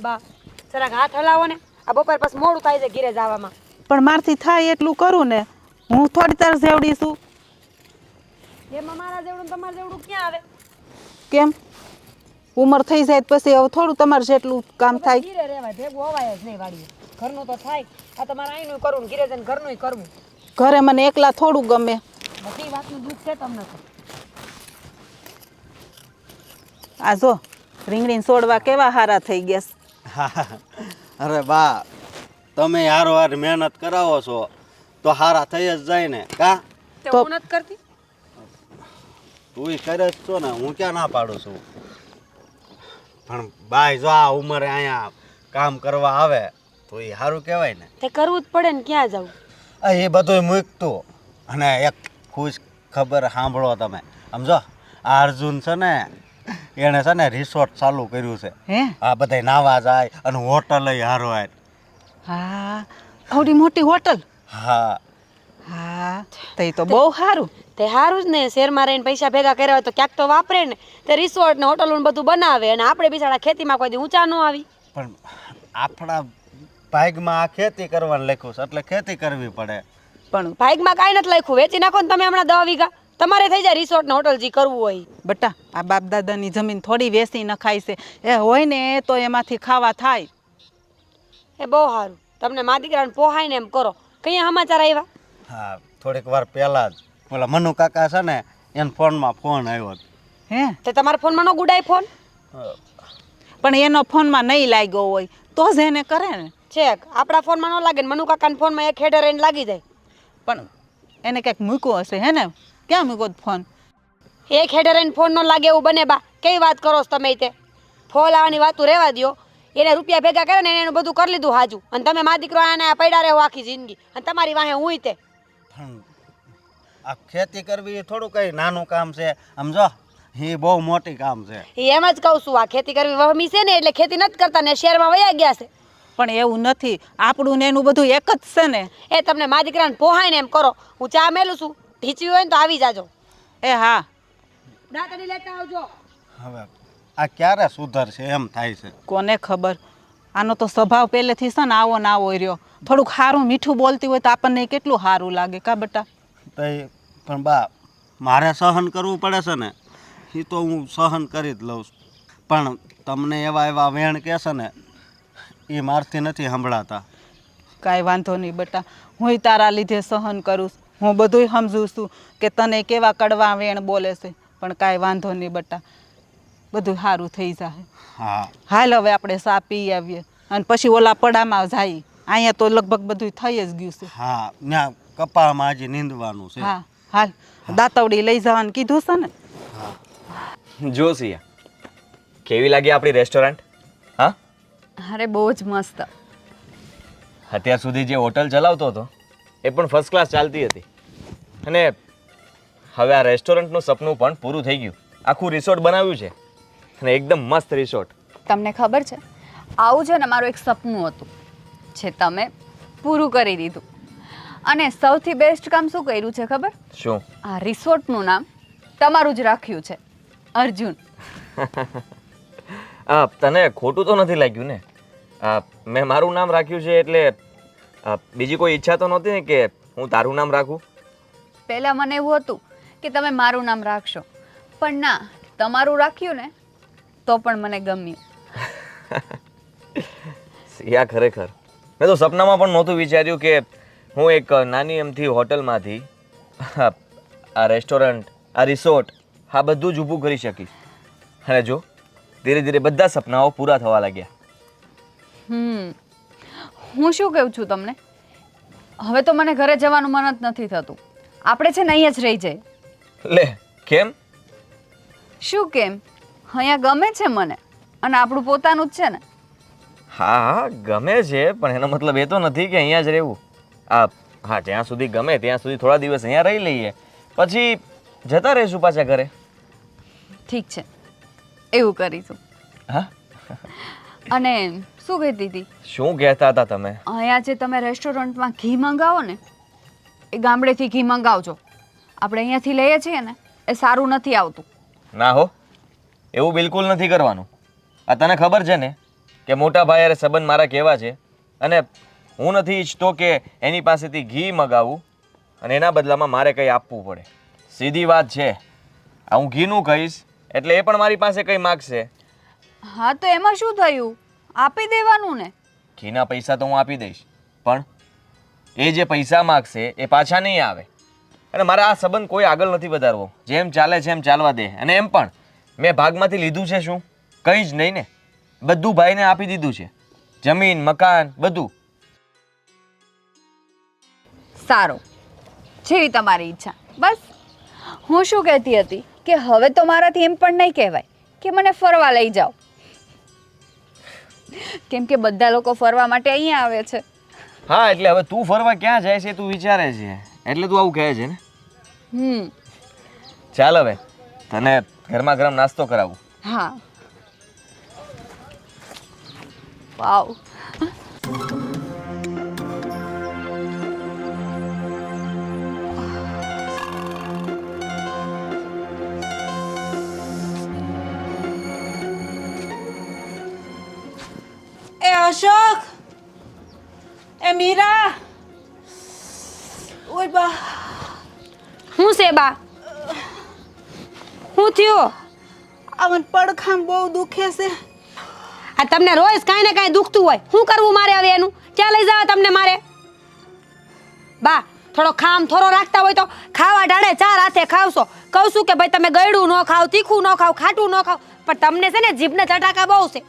બા જરાક હાથ હલાવો ને, આ બપોર પછી મોડું થાય છે ઘીરે જવામાં. પણ મારથી થાય એટલું કરું ને, હું થોડી તાર જેવડી છું. એમાં મારા જેવડું ને તમારા જેવડું ક્યાં આવે? કેમ ઉંમર થઈ જાય પછી હવે થોડું તમારે જેટલું કામ તો થાય. ઘીરે રહેવાય, ભેગું હોવાય જ નહીં વાડીએ. ઘરનું તો થાય, આ તમારે અહીંનું કરવું ને ઘીરે જઈને ઘરનું કરવું. ઘરે મને એકલા થોડું ગમે. બધી વાતનું દુઃખ છે તમને તો. આ જો રીંગણીને છોડવા કેવા હારા થઈ ગયા. અરે બા, તમે હારો મહેનત કરાવો છો તો હારા થઈ જ જાય ને. કા તો હું નથી કરતી. તું કરે જ છો ને, હું ક્યાં ના પાડું છું. પણ બાય જો આ ઉંમરે અહીંયા કામ કરવા આવે તો એ સારું કહેવાય ને. તે કરવું જ પડે ને, ક્યાં જવું? એ બધું મૂકતું. અને એક ખુશ ખબર સાંભળો તમે. સમજો, આ અર્જુન છે ને એણે છે ને રિસોર્ટ ચાલુ કર્યું છે. હે આ બધા નાવા જાય અને હોટલ હારો હોય. હા આવડી મોટી હોટલ. હા હા તે તો બહુ સારું. તે સારું જ ને, શહેરમાં રહીને પૈસા ભેગા કર્યા હોય તો ક્યાંક તો વાપરે ને. તે રિસોર્ટ ને હોટલ ને બધું બનાવે અને આપણે બિચારા ખેતીમાં કોઈ દી ઊંચા ન આવી. પણ આપણા ભાગમાં આ ખેતી કરવાનું લખ્યું છે એટલે ખેતી કરવી પડે. પણ ભાગમાં કાંઈ નથી લખ્યું, વેચી નાખો ને તમે હમણાં 10 વીઘા, તમારે થઈ જાય રિસોર્ટ ને હોટલ જે કરવું હોય. બટા આ બાપ દાદાની જમીન થોડી વેસી નખાય છે. એ હોય ને તો એમાંથી ખાવા થાય. એ બહુ સારું, તમને મા દીકરાને પોહાય ને એમ કરો. કઈ સમાચાર આવ્યા? હા, થોડીક વાર પહેલા જ ઓલા મનુ કાકા છે ને એને ફોનમાં ફોન આવ્યો. હે તે તમારા ફોનમાં નો ગુડાય ફોન? પણ એનો ફોનમાં નહીં લાગ્યો હોય તો જ એને કરે ને. છેક આપણા ફોનમાં ન લાગે ને મનુ કાકાના ફોનમાં એક હેડર એને લાગી જાય. પણ એને કંઈક મૂક્યો હશે હે ને. ક્યાં મૂક્યો ફોન? એક હેડર એને ફોન નો લાગે એવું બને બા? કઈ વાત કરો છો તમે? તે ફોન લાવવાની વાતું રહેવા દો. એને રૂપિયા ભેગા કરે ને એને એનું બધું કરી લીધું હાજુ, અને તમે મા દીકરો આને પડ્યા રહેવો આખી જિંદગી, અને તમારી વાહે હું તે. પણ આ ખેતી કરવી એ થોડું કઈ નાનું કામ છે. સમજો, એ બહુ મોટી કામ છે. એમ જ કહું છું, આ ખેતી કરવી વહમી છે ને એટલે ખેતી નથી કરતા ને શહેરમાં વયા ગયા છે. પણ એવું નથી, આપણું ને એનું બધું એક જ છે ને. એ તમને મા દીકરાને પોહાય ને એમ કરો. હું ચા મેલું છું, ઢીચવી હોય ને તો આવી જાજો. એ હા દાતડી લેતા આવજો. હવે આ ક્યારે સુધરશે એમ થાય છે. કોને ખબર. આનો તો સ્વભાવ પહેલેથી છે ને આવો ને આવો રહ્યો. થોડુંક સારું મીઠું બોલતી હોય તો આપણને કેટલું સારું લાગે કા બટા. તો પણ બા, મારે સહન કરવું પડે છે ને, એ તો હું સહન કરી જ લઉં છું. પણ તમને એવા એવા વેણ કહેશે ને એ મારથી નથી સંભળાતા. કાંઈ વાંધો નહીં બટા, હું તારા લીધે સહન કરું છું. હું બધુંય સમજું છું કે તને કેવા કડવા વેણ બોલે છે. પણ કાંઈ વાંધો નહીં બટા, બધું સારું થઈ જાય. હા હાલ હવે આપણે ચા પી આવીએ અને પછી ઓલા પડામાં જાય. અહીંયા તો લગભગ બધું થઈ જ ગયું છે. હા, ત્યાં કપામાં હજી નીંદવાનું છે. હા હાલ દાતવડી લઈ જવાનું કીધું છે ને. જો સિયા, કેવી લાગી આપણી રેસ્ટોરન્ટ? હા, અરે બહુ જ મસ્ત. અત્યાર સુધી જે હોટલ ચલાવતો હતો એ પણ ફર્સ્ટ ક્લાસ ચાલતી હતી, અને હવે આ રેસ્ટોરન્ટનું સપનું પણ પૂરું થઈ ગયું. આખું રિસોર્ટ બનાવ્યું છે અને એકદમ મસ્ત રિસોર્ટ. તમને ખબર છે, આવું છે ને મારું એક સપનું હતું જે તમે પૂરું કરી દીધું. અને સૌથી બેસ્ટ કામ શું કર્યું છે ખબર? શું? આ રિસોર્ટનું નામ તમારું જ રાખ્યું છે, અર્જુન. તને ખોટું તો નથી લાગ્યું ને? મેં મારું નામ રાખ્યું છે એટલે બીજી કોઈ ઈચ્છા તો નહોતી ને કે હું તારું નામ રાખું? પહેલાં મને એવું હતું કે તમે મારું નામ રાખશો, પણ ના, તમારું રાખ્યું ને તો પણ મને ગમ્યું. સિયા, ખરેખર મેં તો સપનામાં પણ નહોતું વિચાર્યું કે હું એક નાની એમથી હોટલમાંથી આ રેસ્ટોરન્ટ, આ રિસોર્ટ, આ બધું જ ઊભું કરી શકીશ. અને જો ધીરે ધીરે બધા સપનાઓ પૂરા થવા લાગ્યા. હું શું કહું છું તમને, હવે તો મને ઘરે જવાનું મન જ નથી થતું. આપણે છે ને અહીંયા જ રહી જઈએ. લે, કેમ? શું કેમ? અહીંયા ગમે છે મને, અને આપણું પોતાનું જ છે ને. હા હા, ગમે છે, પણ એનો મતલબ એ તો નથી કે અહીંયા જ રહેવું. હા, જ્યાં સુધી ગમે ત્યાં સુધી થોડા દિવસ અહીંયા રહી લઈએ, પછી જતા રહીશું પાછા ઘરે. ઠીક છે, એવું કરીશું. હા, અને શું કહેતી હતી? શું કહેતા હતા તમે? અહીંયા જે તમે રેસ્ટોરન્ટમાં ઘી મંગાવો ને, એ ગામડેથી ઘી મંગાવજો. આપણે અહીંયાથી લઈએ છીએ ને એ સારું નથી આવતું. ના હો, એવું બિલકુલ નથી કરવાનું. આ તને ખબર છે ને કે મોટા ભાઈ અરે સંબંધ મારા કેવા છે અને હું નથી ઈચ્છતો કે એની પાસેથી ઘી મગાવું અને એના બદલામાં મારે કંઈ આપવું પડે. સીધી વાત છે. આ હું ઘીનું કહીશ એટલે એ પણ મારી પાસે કંઈ માગશે. હા તો એમાં શું થયું, આપી દેવાનું ને. ઘીના પૈસા તો હું આપી દઈશ, પણ એ જે પૈસા માગશે એ પાછા નહીં આવે. અને મારે આ સંબંધ કોઈ આગળ નથી વધારવો. જેમ ચાલે છે એમ ચાલવા દે. અને એમ પણ મેં ભાગમાંથી લીધું છે શું? કંઈ જ નહીં ને. બધું ભાઈને આપી દીધું છે, જમીન મકાન બધું. સારું, જેવી તમારી ઈચ્છા. બસ હું શું કહેતી હતી કે હવે તો મારાથી એમ પણ નહીં કહેવાય કે મને ફરવા લઈ જાઓ, કેમ કે બધા લોકો ફરવા માટે અહીંયા આવે છે. હા એટલે હવે તું ફરવા ક્યાં જાય છે તું વિચારે છે એટલે તું આવું કહે છે ને. ચાલ હવે તને ગરમા ગરમ નાસ્તો કરાવું. હા. વાવ. એ અશોક, એ મીરા, ઓય બા, હું છે બા? હું થયો? આ મને પડખામ બહુ દુખે છે. આ તમને રોજ કાંઈ ને કાંઈ દુખતું હોય, શું કરવું મારે હવે એનું? ક્યાં લઈ જાવ તમને મારે? બા થોડો ખામ થોડો રાખતા હોય તો ખાવા ઢાળે 4 હાથે ખાવશો. કહું છું કે ભાઈ તમે ગળ્યું ન ખાવ, તીખું ન ખાવ, ખાટું ન ખાવ, પણ તમને છે ને જીભને ચટાકા બહુ છે.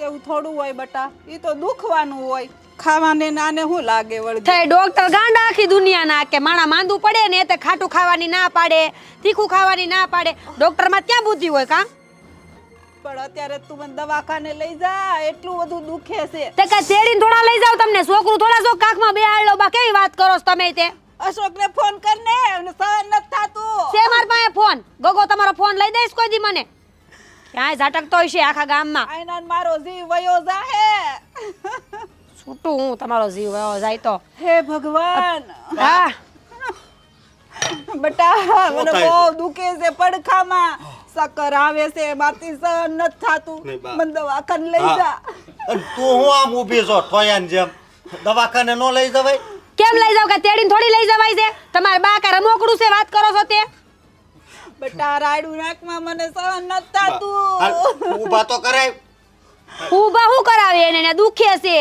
એવું થોડું હોય બટા, એ તો દુખવાનું હોય. ખાવાને નાને શું લાગે વળી? થઈ ડોક્ટર ગાંડા આખી દુનિયાના કે માણા માંદું પડે ને તે ખાટું ખાવાની ના પાડે, તીખું ખાવાની ના પાડે. ડોક્ટરમાં ક્યાં બુદ્ધિ હોય કાં? પણ અત્યારે તું મને દવાખાને લઈ જા, એટલું બધું દુખે છે. તે કાંઈ તેડીને થોડા લઈ જાવ તમને? છોકરું થોડા છો કાખમાં બેહાડલો? બા કેવી વાત કરો છો તમે? તે અશોકને ફોન કરને, એમને સહન નથી થાતું. છે માર પાસે ફોન. ગગો તમારો ફોન લઈ દઈશ કોઈ દી મને? ક્યાંય ઝાટકતો હશે આખા ગામમાં. આઈના મારો જીવ વયો જાહે. છૂટું હું તમારો જીવ વયો જાય તો. હે ભગવાન. હા બટા મને બહુ દુખે છે પડખામાં, સકર આવે છે, મારથી સહન નથી થાતું. નહીં બા. મને દવાખાને લઈ જા. અને તું હું આમ ઊભી છો ઠોયાની જેમ? દવાખાને ન લઈ જવાય? કેમ લઈ જાવ? કે તેડીને થોડી લઈ જવાય છે? તમારે બા કે રમોકડું છે વાત કરો છો તે? બટા રાયડું નાકમાં મને સહન નથી થાતું. હાલ, ઊભા તો કરાય. ઊભા હું કરાવે એને દુખે છે.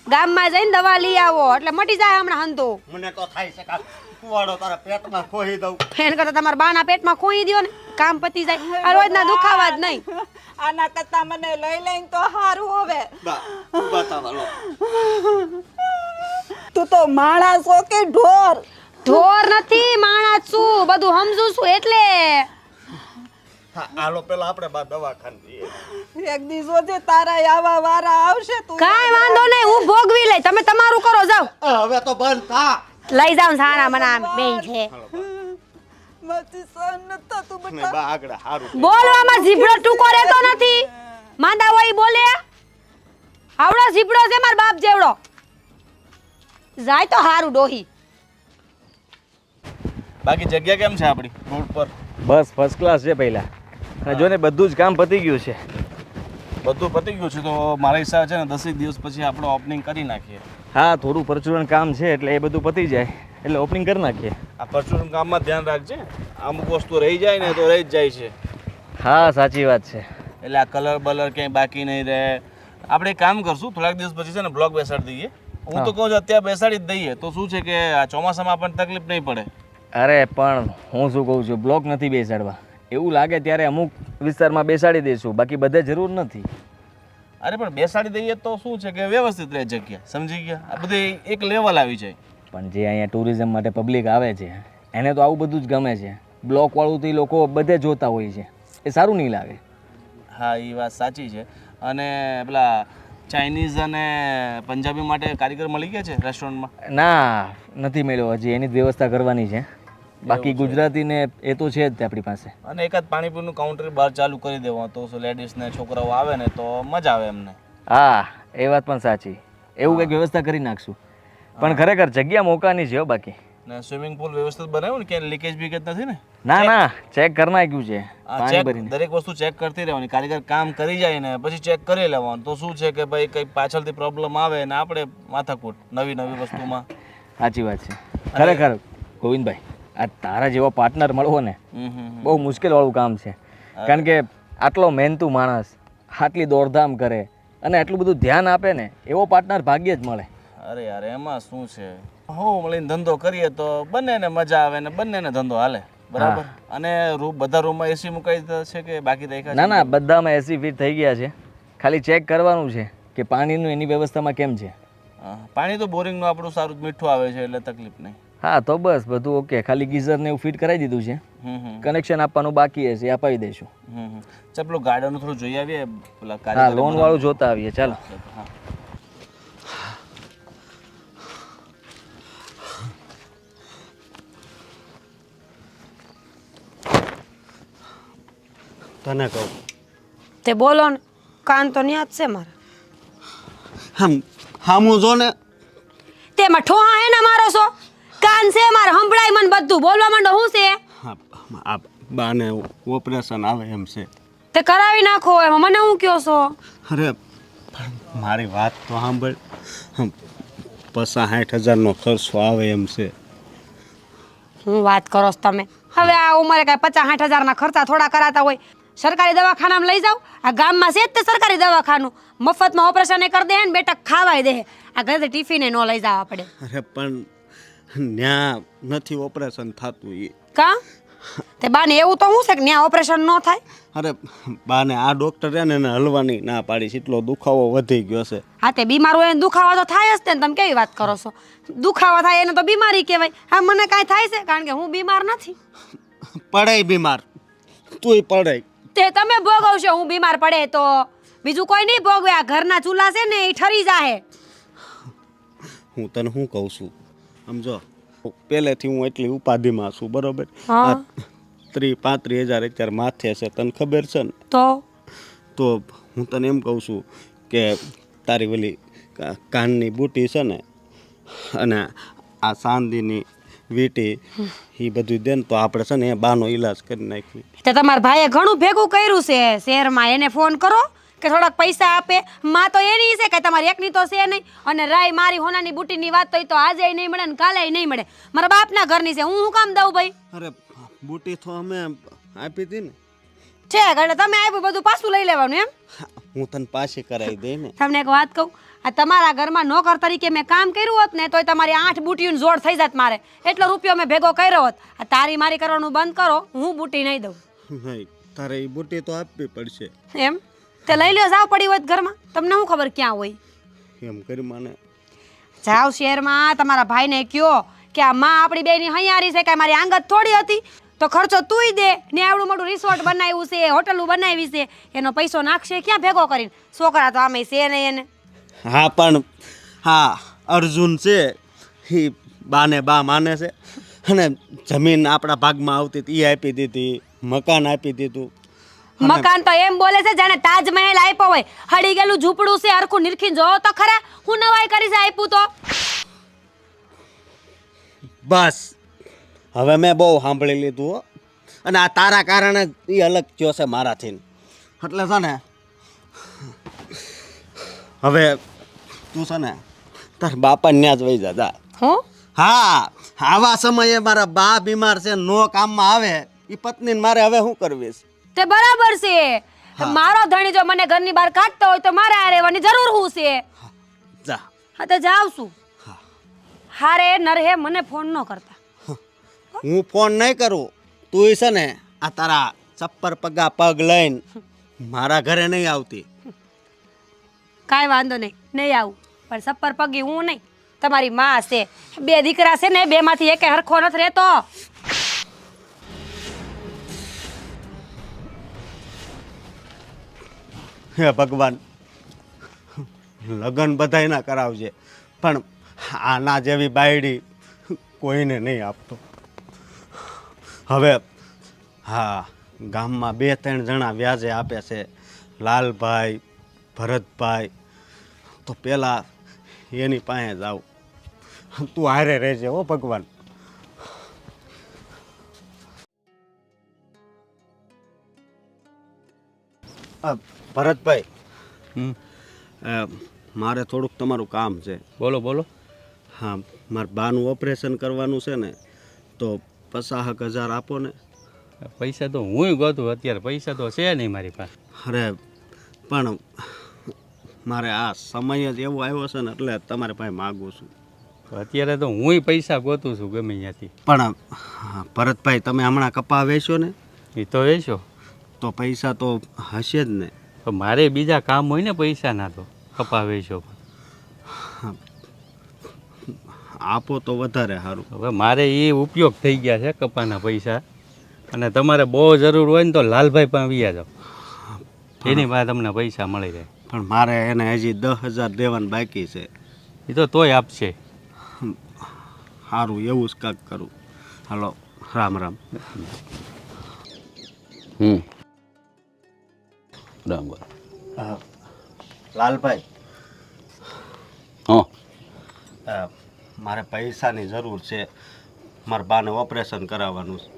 ગામમાં જઈને દવા લઈ આવો એટલે મટી જાય હમણાં હંધો. મને તો થાય છે કા કુવાડો તારા પેટમાં ખોઈ દઉં. એને કરતા તમારા બાના પેટમાં ખોઈ દ્યો ને, કામ પતી જાય. આ રોજના દુખાવા જ નહીં. આના કરતા મને લઈ લઈને તો હારું હવે. બા ઊભા થાવા લો. તું તો માણસ હો કે ઢોર? ઢોર નથી, માણસ છું, બધું સમજુ છું એટલે. હા આલો પેલા આપણે બા દવાખાને જઈએ. એક દિવસો જે તારા આવા વારા આવશે તું. કાંઈ વાંધો નહીં, હું ભોગવી લઈ. તમે તમારું કરો, જાઓ. હવે તો બંધ થા. લઈ જાવ સારા મને આમ બેન છે. મારથી સહન નથી થાતું ને બટા. બા આગળ હારું. બોલવામાં જીભડો ટૂંકો રહેતો નથી. માંદા હોય ઈ બોલે. આવડો જીભડો છે માર બાપ જેવડો. જાય તો હારું ડોહી. બાકી જગ્યા કેમ છે આપણી રોડ પર? બસ ફર્સ્ટ ક્લાસ છે પહેલા. અને જો ને બધું જ કામ પતી ગયું છે. બધું પતી ગયું છે તો મારા હિસાબે છે ને 10 દિવસ પછી આપણે ઓપનિંગ કરી નાખીએ. હા થોડું પરચુરણ કામ છે એટલે એ બધું પતી જાય એટલે ઓપનિંગ કરી નાખીએ. આ પરચુરણ કામમાં ધ્યાન રાખજે, અમુક વસ્તુ રહી જાય ને તો રહી જ જાય છે. હા સાચી વાત છે. એટલે આ કલર બલર ક્યાંય બાકી નહીં રહે. આપણે એક કામ કરશું, થોડાક દિવસ પછી છે ને બ્લોક બેસાડી દઈએ. હું તો કહું છું અત્યારે બેસાડી જ દઈએ તો શું છે કે આ ચોમાસામાં આપણને તકલીફ નહીં પડે. અરે પણ હું શું કહું છું, બ્લોક નથી બેસાડવા. એવું લાગે ત્યારે અમુક વિસ્તારમાં બેસાડી દઈશું, બાકી બધે જરૂર નથી. અરે પણ બેસાડી દઈએ તો શું છે કે વ્યવસ્થિત રહે જગ્યા, સમજી ગયા? આ બધી એક લેવલ આવી જાય. પણ જે અહીંયા ટુરિઝમ માટે પબ્લિક આવે છે એને તો આવું બધું જ ગમે છે. બ્લોકવાળું તો એ લોકો બધે જોતા હોય છે, એ સારું નહીં લાગે. હા એ વાત સાચી છે. અને પેલા ચાઇનીઝ અને પંજાબી માટે કારીગર મળી ગયા છે રેસ્ટોરન્ટમાં? ના નથી મળ્યો હજી, એની જ વ્યવસ્થા કરવાની છે. બાકી ગુજરાતી ને એ તો છે જ તે આપણી પાસે. અને એકાદ પાણીપુરીનું કાઉન્ટર બહાર ચાલુ કરી દેવું તો લેડીઝ ને છોકરાઓ આવે ને તો મજા આવે એમને. હા એ વાત પણ સાચી. એવું કંઈક વ્યવસ્થા કરી નાખશું. પણ ખરેખર જગ્યા મોકાની છે હો બાકી. ને સ્વિમિંગ પુલ વ્યવસ્થિત બનાવ્યું ને ક્યાંય લીકેજ બીકેજ નથી ને? ના ના ચેક કરી નાખ્યું છે આ પાણી ચેક ભરીને. દરેક વસ્તુ ચેક કરતી રહેવાની. કારીગર કામ કરી જાય ને પછી ચેક કરી લેવાનું. તો શું છે કે ભાઈ કંઈ પાછળથી પ્રોબ્લેમ આવે ને આપણે માથાકૂટ નવી નવી વસ્તુમાં. સાચી વાત છે ખરેખર ગોવિંદભાઈ, આ તારા જેવો પાર્ટનર મળવો ને બહુ મુશ્કેલવાળું કામ છે. કારણ કે આટલો મહેનતુ માણસ આટલી દોડધામ કરે અને આટલું બધું ધ્યાન આપે ને એવો પાર્ટનર ભાગ્યે જ મળે. અરે યાર એમાં શું છે, હું મળીને ધંધો કરીએ તો બંનેને મજા આવે ને બંનેને ધંધો હાલે. બરાબર. અને બધા રૂમમાં એસી મુકાઈ છે કે બાકી રાખ્યા છે? ના ના બધામાં એસી ફિટ થઈ ગયા છે. ખાલી ચેક કરવાનું છે કે પાણીનું એની વ્યવસ્થામાં કેમ છે. હા, પાણી તો બોરિંગનું આપણું સારું મીઠું આવે છે એટલે તકલીફ નહીં. હા તો બસ બધું ઓકે. ખાલી ગીઝર ને એવું ફિટ કરાવી દીધું છે. કનેક્શન આપવાનું બાકી હશે એ અપાવી દઈશું. ચાલ પેલું ગાર્ડનનું થોડું જોઈ આવીએ. પેલા હા લોન વાળું જોતા આવીએ ચાલો. હા. તને કહું તે બોલો ને, કાન તો ન્યા જ છે મારા. હામું જો ને. તેમાં ઠોહા હે ને મારો છો? કાન છે મારે, સંભળાય મને બધું. બોલવા માંડો શું છે? આ બાને ઓપરેશન આવે એમ છે. તે કરાવી નાખો. એમાં મને હું કયો છો? અરે પણ મારી વાત તો સાંભળ. 50,000-60,000નો ખર્ચો આવે એમ છે. હું વાત કરો છો તમે? હવે આ ઉંમરે કાંઈ 50-60,000ના ખર્ચા થોડા કરાતા હોય? સરકારી દવાખાનામાં લઈ જાઓ. આ ગામમાં છે જ તે સરકારી દવાખાનું. મફતમાં ઓપરેશન કરી દે ને બેટા ખાવાય દે. આ ઘરેથી ટિફિને ન લઈ જવા પડે. અરે પણ ન્યા નથી ઓપરેશન થતું એ. કા તે બાને એવું તો હું છે કે ન્યા ઓપરેશન ન થાય? અરે બાને આ ડૉક્ટરે ને એને હલવાની ના પાડી છે. એટલો દુખાવો વધી ગયો છે. હા તે બીમાર હોય એને દુખાવા તો થાય જ ને. તમે કેવી વાત કરો છો? દુખાવા થાય એને તો બીમારી કહેવાય. હા મને કાંઈ થાય છે કારણ કે હું બીમાર નથી. પડાય બીમાર, તુંય પડાય. તે તમે ભોગવશો. હું બીમાર પડે તો બીજું કોઈ નહીં ભોગવે. આ ઘરના ચૂલા છે ને એ ઠરી જાહે. હું તને શું કહું છું સમજો, પહેલેથી હું એટલી ઉપાધિમાં છું બરોબર. હા. 30-35,000 અત્યારે માથે છે તને ખબર છે ને. તો હું તને એમ કહું છું કે તારી ઓલી કાનની બુટી છે ને અને આ ચાંદીની વીટી એ બધું દે ને તો આપણે છે ને એ બાનો ઈલાજ કરી નાખી. તે તમારા ભાઈએ ઘણું ભેગું કર્યું છે શહેરમાં. એને ફોન કરો કે થોડાક પૈસા આપે. માં તો એની છે કે તમારી એકની તો છે નહીં. અને રાય મારી હોનાની બુટીની વાત તો એ તો આજે નહીં મળે ને કાલે નહીં મળે. મારા બાપના ઘરની છે. હું કામ દઉં ભાઈ? અરે બુટી તો અમે આપી હતી ને. છે એટલે તમે આપ્યું બધું પાછું લઈ લેવાનું એમ? હું તને પાછી કરાવી દઈ ને. તમને એક વાત કહું, આ તમારા ઘરમાં નોકર તરીકે મેં કામ કર્યું હોત ને તોય તમારી 8 બુટીઓની જોડ થઈ જાત મારે. એટલો રૂપિયો મેં ભેગો કર્યો હોત. આ તારી મારી કરવાનું બંધ કરો. હું બુટી નહીં દઉં. નહીં તારે એ બુટી તો આપવી પડશે. એમ તે લઈ લ્યો. જાવ પડી હોય ઘરમાં. તમને શું ખબર ક્યાં હોય? એમ કરી મને જાવ શહેરમાં તમારા ભાઈને કયો કે આ માં આપણી બેની હૈયારી છે કે મારી આંગત થોડી હતી તો ખર્ચો તુંય દે ને. આવડું મોટું રિસોર્ટ બનાવ્યું છે, હોટલું બનાવી છે, એનો પૈસો નાખશે ક્યાં ભેગો કરીને? છોકરા તો આમે છે નહીં એને. હા પણ હા અર્જુન છે એ બાને બા માને છે અને જમીન આપણા ભાગમાં આવતી હતી એ આપી દીધી, મકાન આપી દીધું. મકાન તો એમ બોલે છે જાણે તાજમહેલ આપ્યો હોય. હળી ગયેલું ઝૂંપડું છે. હરખું નિરખીને જોવો તો ખરા. હું નવાઈ કરી છે આપ્યું તો. બસ હવે મેં બહુ સાંભળી લીધું હો. અને આ તારા કારણે એ અલગ થયો છે મારાથી. એટલે છે ને હવે તું છે ને તાર બાપાને ત્યાં જ વહી જા. હું હા આવા સમયે મારા બા બીમાર છે, નો કામમાં આવે એ પત્નીને મારે હવે શું કરવી છે? તે બરાબર છે. મારો ધણી જો મને ઘરની બહાર કાઢતો હોય તો મારે આ રહેવાની જરૂર શું છે? જા. હા તો જાવ છું. હારે નરહે મને ફોન ન કરતા. હું ફોન નહીં કરું. તું છે ને આ તારા ચપ્પર પગા પગ લઈને મારા ઘરે નહીં આવતી. કાંઈ વાંધો નહીં, નહીં આવું. પણ સપ્પર પગી હું નહીં. તમારી માં છે. 2 દીકરા છે ને, 2માંથી એકે હરખો નથી રહેતો. હે ભગવાન, લગ્ન બધાય ના કરાવજે પણ આના જેવી બાયડી કોઈને નહીં આપતો. હવે હા ગામમાં 2-3 જણા વ્યાજે આપે છે, લાલભાઈ, ભરતભાઈ. તો પેલા એની પાસે જાવ. તું હારે રહેજે હો ભગવાન. ભરતભાઈ હમ મારે થોડુંક તમારું કામ છે. બોલો બોલો. હા, મારા બાનું ઓપરેશન કરવાનું છે ને, તો 50,000 આપો ને. પૈસા તો હું ગોતું, અત્યારે પૈસા તો છે નહીં મારી પાસે. અરે પણ મારે આ સમય જ એવો આવ્યો છે ને, એટલે તમારે પાસે માગું છું. અત્યારે તો હું પૈસા ગોતું છું ગમે ત્યાંથી. પણ ભરતભાઈ, તમે હમણાં કપા વેચો ને, એ તો વેચો તો પૈસા તો હશે જ ને. તો મારે બીજા કામ હોય ને પૈસાના, તો કપા વેચો. આપો તો વધારે સારું. હવે મારે એ ઉપયોગ થઈ ગયા છે કપાના પૈસા, અને તમારે બહુ જરૂર હોય ને તો લાલભાઈ પાસે વ્યા જાઓ, એની પાસે તમને પૈસા મળી જાય. પણ મારે એને હજી 10,000 દેવાનું બાકી છે. એ તો તોય આપશે. સારું, એવું જ કાંઈક કરું. હાલો, રામ રામ. રામ લાલભાઈ, હા, મારે પૈસાની જરૂર છે. મારા બાને ઓપરેશન કરાવવાનું છે.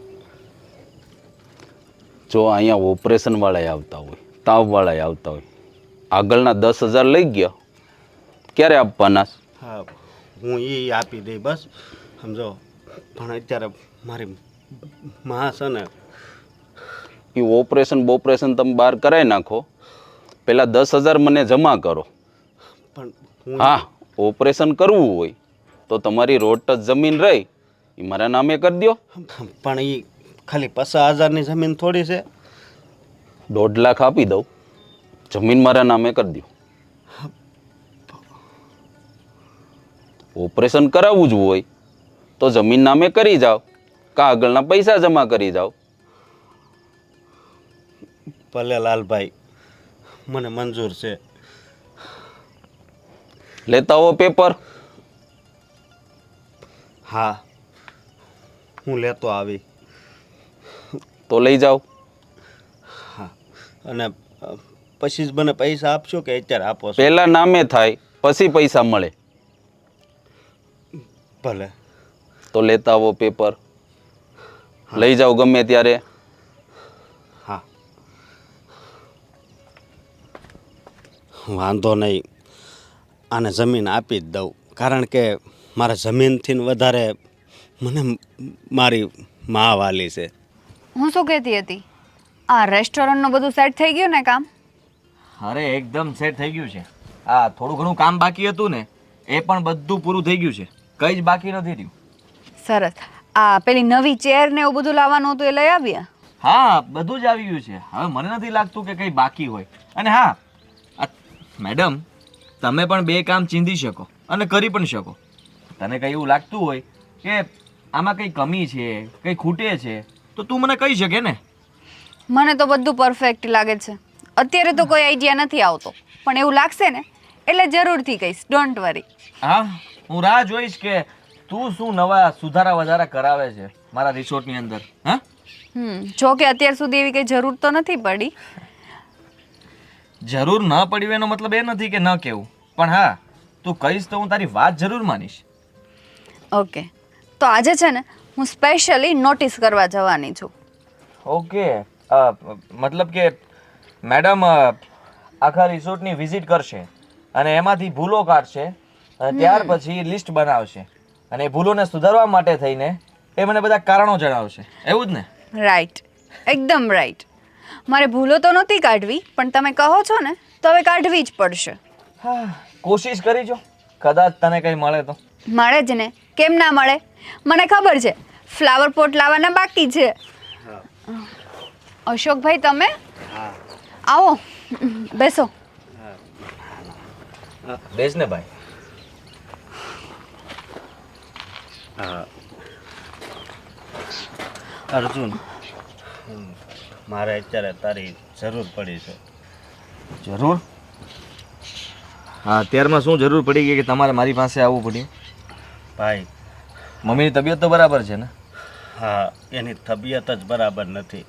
જો અહીંયા ઓપરેશનવાળા આવતા હોય, તાવવાળા આવતા હોય, આગળના 10,000 લઈ ગયા, ક્યારે આપવાના? હા, હું એ આપી દઈ બસ, સમજો. પણ અત્યારે મારી માં છે ને, એ ઓપરેશન તમે બહાર કરાવી નાખો, પહેલાં 10,000 મને જમા કરો. પણ હું હા, ઓપરેશન કરવું હોય તો તમારી રોડ ટચ જમીન રહી એ મારા નામે કરી દો. પણ એ ખાલી 50,000ની જમીન થોડી છે. 1.5 લાખ આપી દઉં, જમીન મારા નામે કરી દો. ઓપરેશન કરાવવું જ હોય તો જમીન નામે કરી જાઓ, કાં આગળના પૈસા જમા કરી જાઓ. ભલે લાલભાઈ, મને મંજૂર છે. લેતા હો પેપર. હા, હું લેતો આવી. તો લઈ જાઓ. અને પછી જ મને પૈસા આપશો કે અત્યારે આપો છો? પહેલા નામે થાય પછી પૈસા મળે. ભલે. તો લેતા આવો પેપર, લઈ જાઓ ગમે ત્યારે. હા, વાંધો નહીં, આને જમીન આપી જ દઉં. કારણ કે મારા જમીનથી વધારે મને મારી મા વાલી છે. હું શું કહેતી હતી, આ રેસ્ટોરન્ટનું બધું સેટ થઈ ગયું ને કામ? અરે એકદમ સેટ થઈ ગયું છે. આ થોડું ઘણું કામ બાકી હતું ને, એ પણ બધું પૂરું થઈ ગયું છે. કંઈ જ બાકી નથી રહ્યું. સરસ. આ પેલી નવી ચેર ને એવું બધું લાવવાનું હતું એ લઈ આવ્યા? હા, બધું જ આવી ગયું છે. હવે મને નથી લાગતું કે કંઈ બાકી હોય. અને હા, મેડમ, તમે પણ બે કામ ચીંધી શકો અને કરી પણ શકો. તને કંઈ એવું લાગતું હોય કે આમાં કંઈ કમી છે, કંઈ ખૂટે છે, તો તું મને કહી શકે ને. મને તો બધું પરફેક્ટ લાગે છે. અત્યારે તો કોઈ આઈડિયા નથી આવતો, પણ એવું લાગશે ને એટલે જરૂરથી કહીશ, ડોન્ટ વરી. હા, હું રાહ જોઈશ કે તું શું નવા સુધારા વધારા કરાવે છે મારા રિસોર્ટની અંદર. હા, જો કે અત્યાર સુધી એવી કંઈ જરૂર તો નથી પડી. જરૂર ન પડી એનો મતલબ એ નથી કે ન કહેવું, પણ હા, તું કહીશ તો હું તારી વાત જરૂર માનીશ. ઓકે, તો આજે છે ને હું સ્પેશિયલી નોટિસ કરવા જવાની છું. ઓકે, મતલબ કે મેડમ આખા રિસોર્ટની વિઝિટ કરશે અને એમાંથી ભૂલો કાઢશે અને ત્યાર પછી લિસ્ટ બનાવશે અને એ ભૂલોને સુધારવા માટે થઈને એ મને બધા કારણો જણાવશે, એવું જ ને? રાઈટ, એકદમ રાઈટ. મારે ભૂલો તો નહોતી કાઢવી, પણ તમે કહો છો ને તો હવે કાઢવી જ પડશે. હા, કોશિશ કરી જો, કદાચ તને કંઈ મળે તો. મળે જ ને, કેમ ના મળે? મને ખબર છે ફ્લાવર પોટ લાવવાના બાકી છે. અશોકભાઈ, તમે આવો, બેસો. બેસ ને ભાઈ. અર્જુન, મારે અત્યારે તારી જરૂર પડી છે. જરૂર? હા, અત્યારમાં શું જરૂર પડી ગઈ કે તમારે મારી પાસે આવવું પડ્યું? ભાઈ, મમ્મીની તબિયત તો બરાબર છે ને? હા, એની તબિયત જ બરાબર નથી.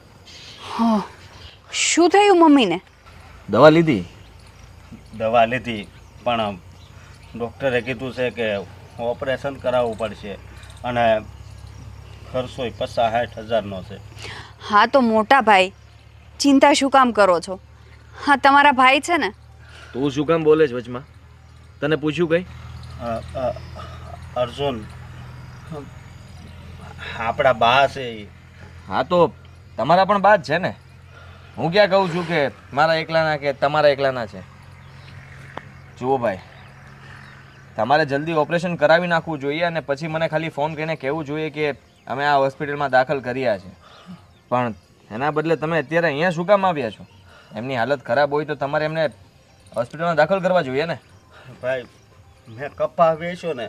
શું થયું મમ્મીને? દવા લીધી? દવા લીધી, પણ ડૉક્ટરે કીધું છે કે ઓપરેશન કરાવવું પડશે અને ખર્ચો 50-60 હજારનો છે. હા, તો મોટા ભાઈ ચિંતા શું કામ કરો છો? હા તમારા ભાઈ છે ને? તું શું કામ બોલે છે વચમાં? તને પૂછ્યું કઈ? અર્જુન, આપણા બા છે ઈ. હા તો તમારા પણ બાદ છે ને. હું ક્યાં કહું છું કે મારા એકલાના કે તમારા એકલાના છે. જુઓ ભાઈ, તમારે જલ્દી ઓપરેશન કરાવી નાખવું જોઈએ અને પછી મને ખાલી ફોન કરીને કહેવું જોઈએ કે અમે આ હોસ્પિટલમાં દાખલ કર્યા છે. પણ એના બદલે તમે અત્યારે અહીંયા શું કામ આવ્યા છો? એમની હાલત ખરાબ હોય તો તમારે એમને હોસ્પિટલમાં દાખલ કરવા જોઈએ ને. ભાઈ, મેં કપા વેચ્યો ને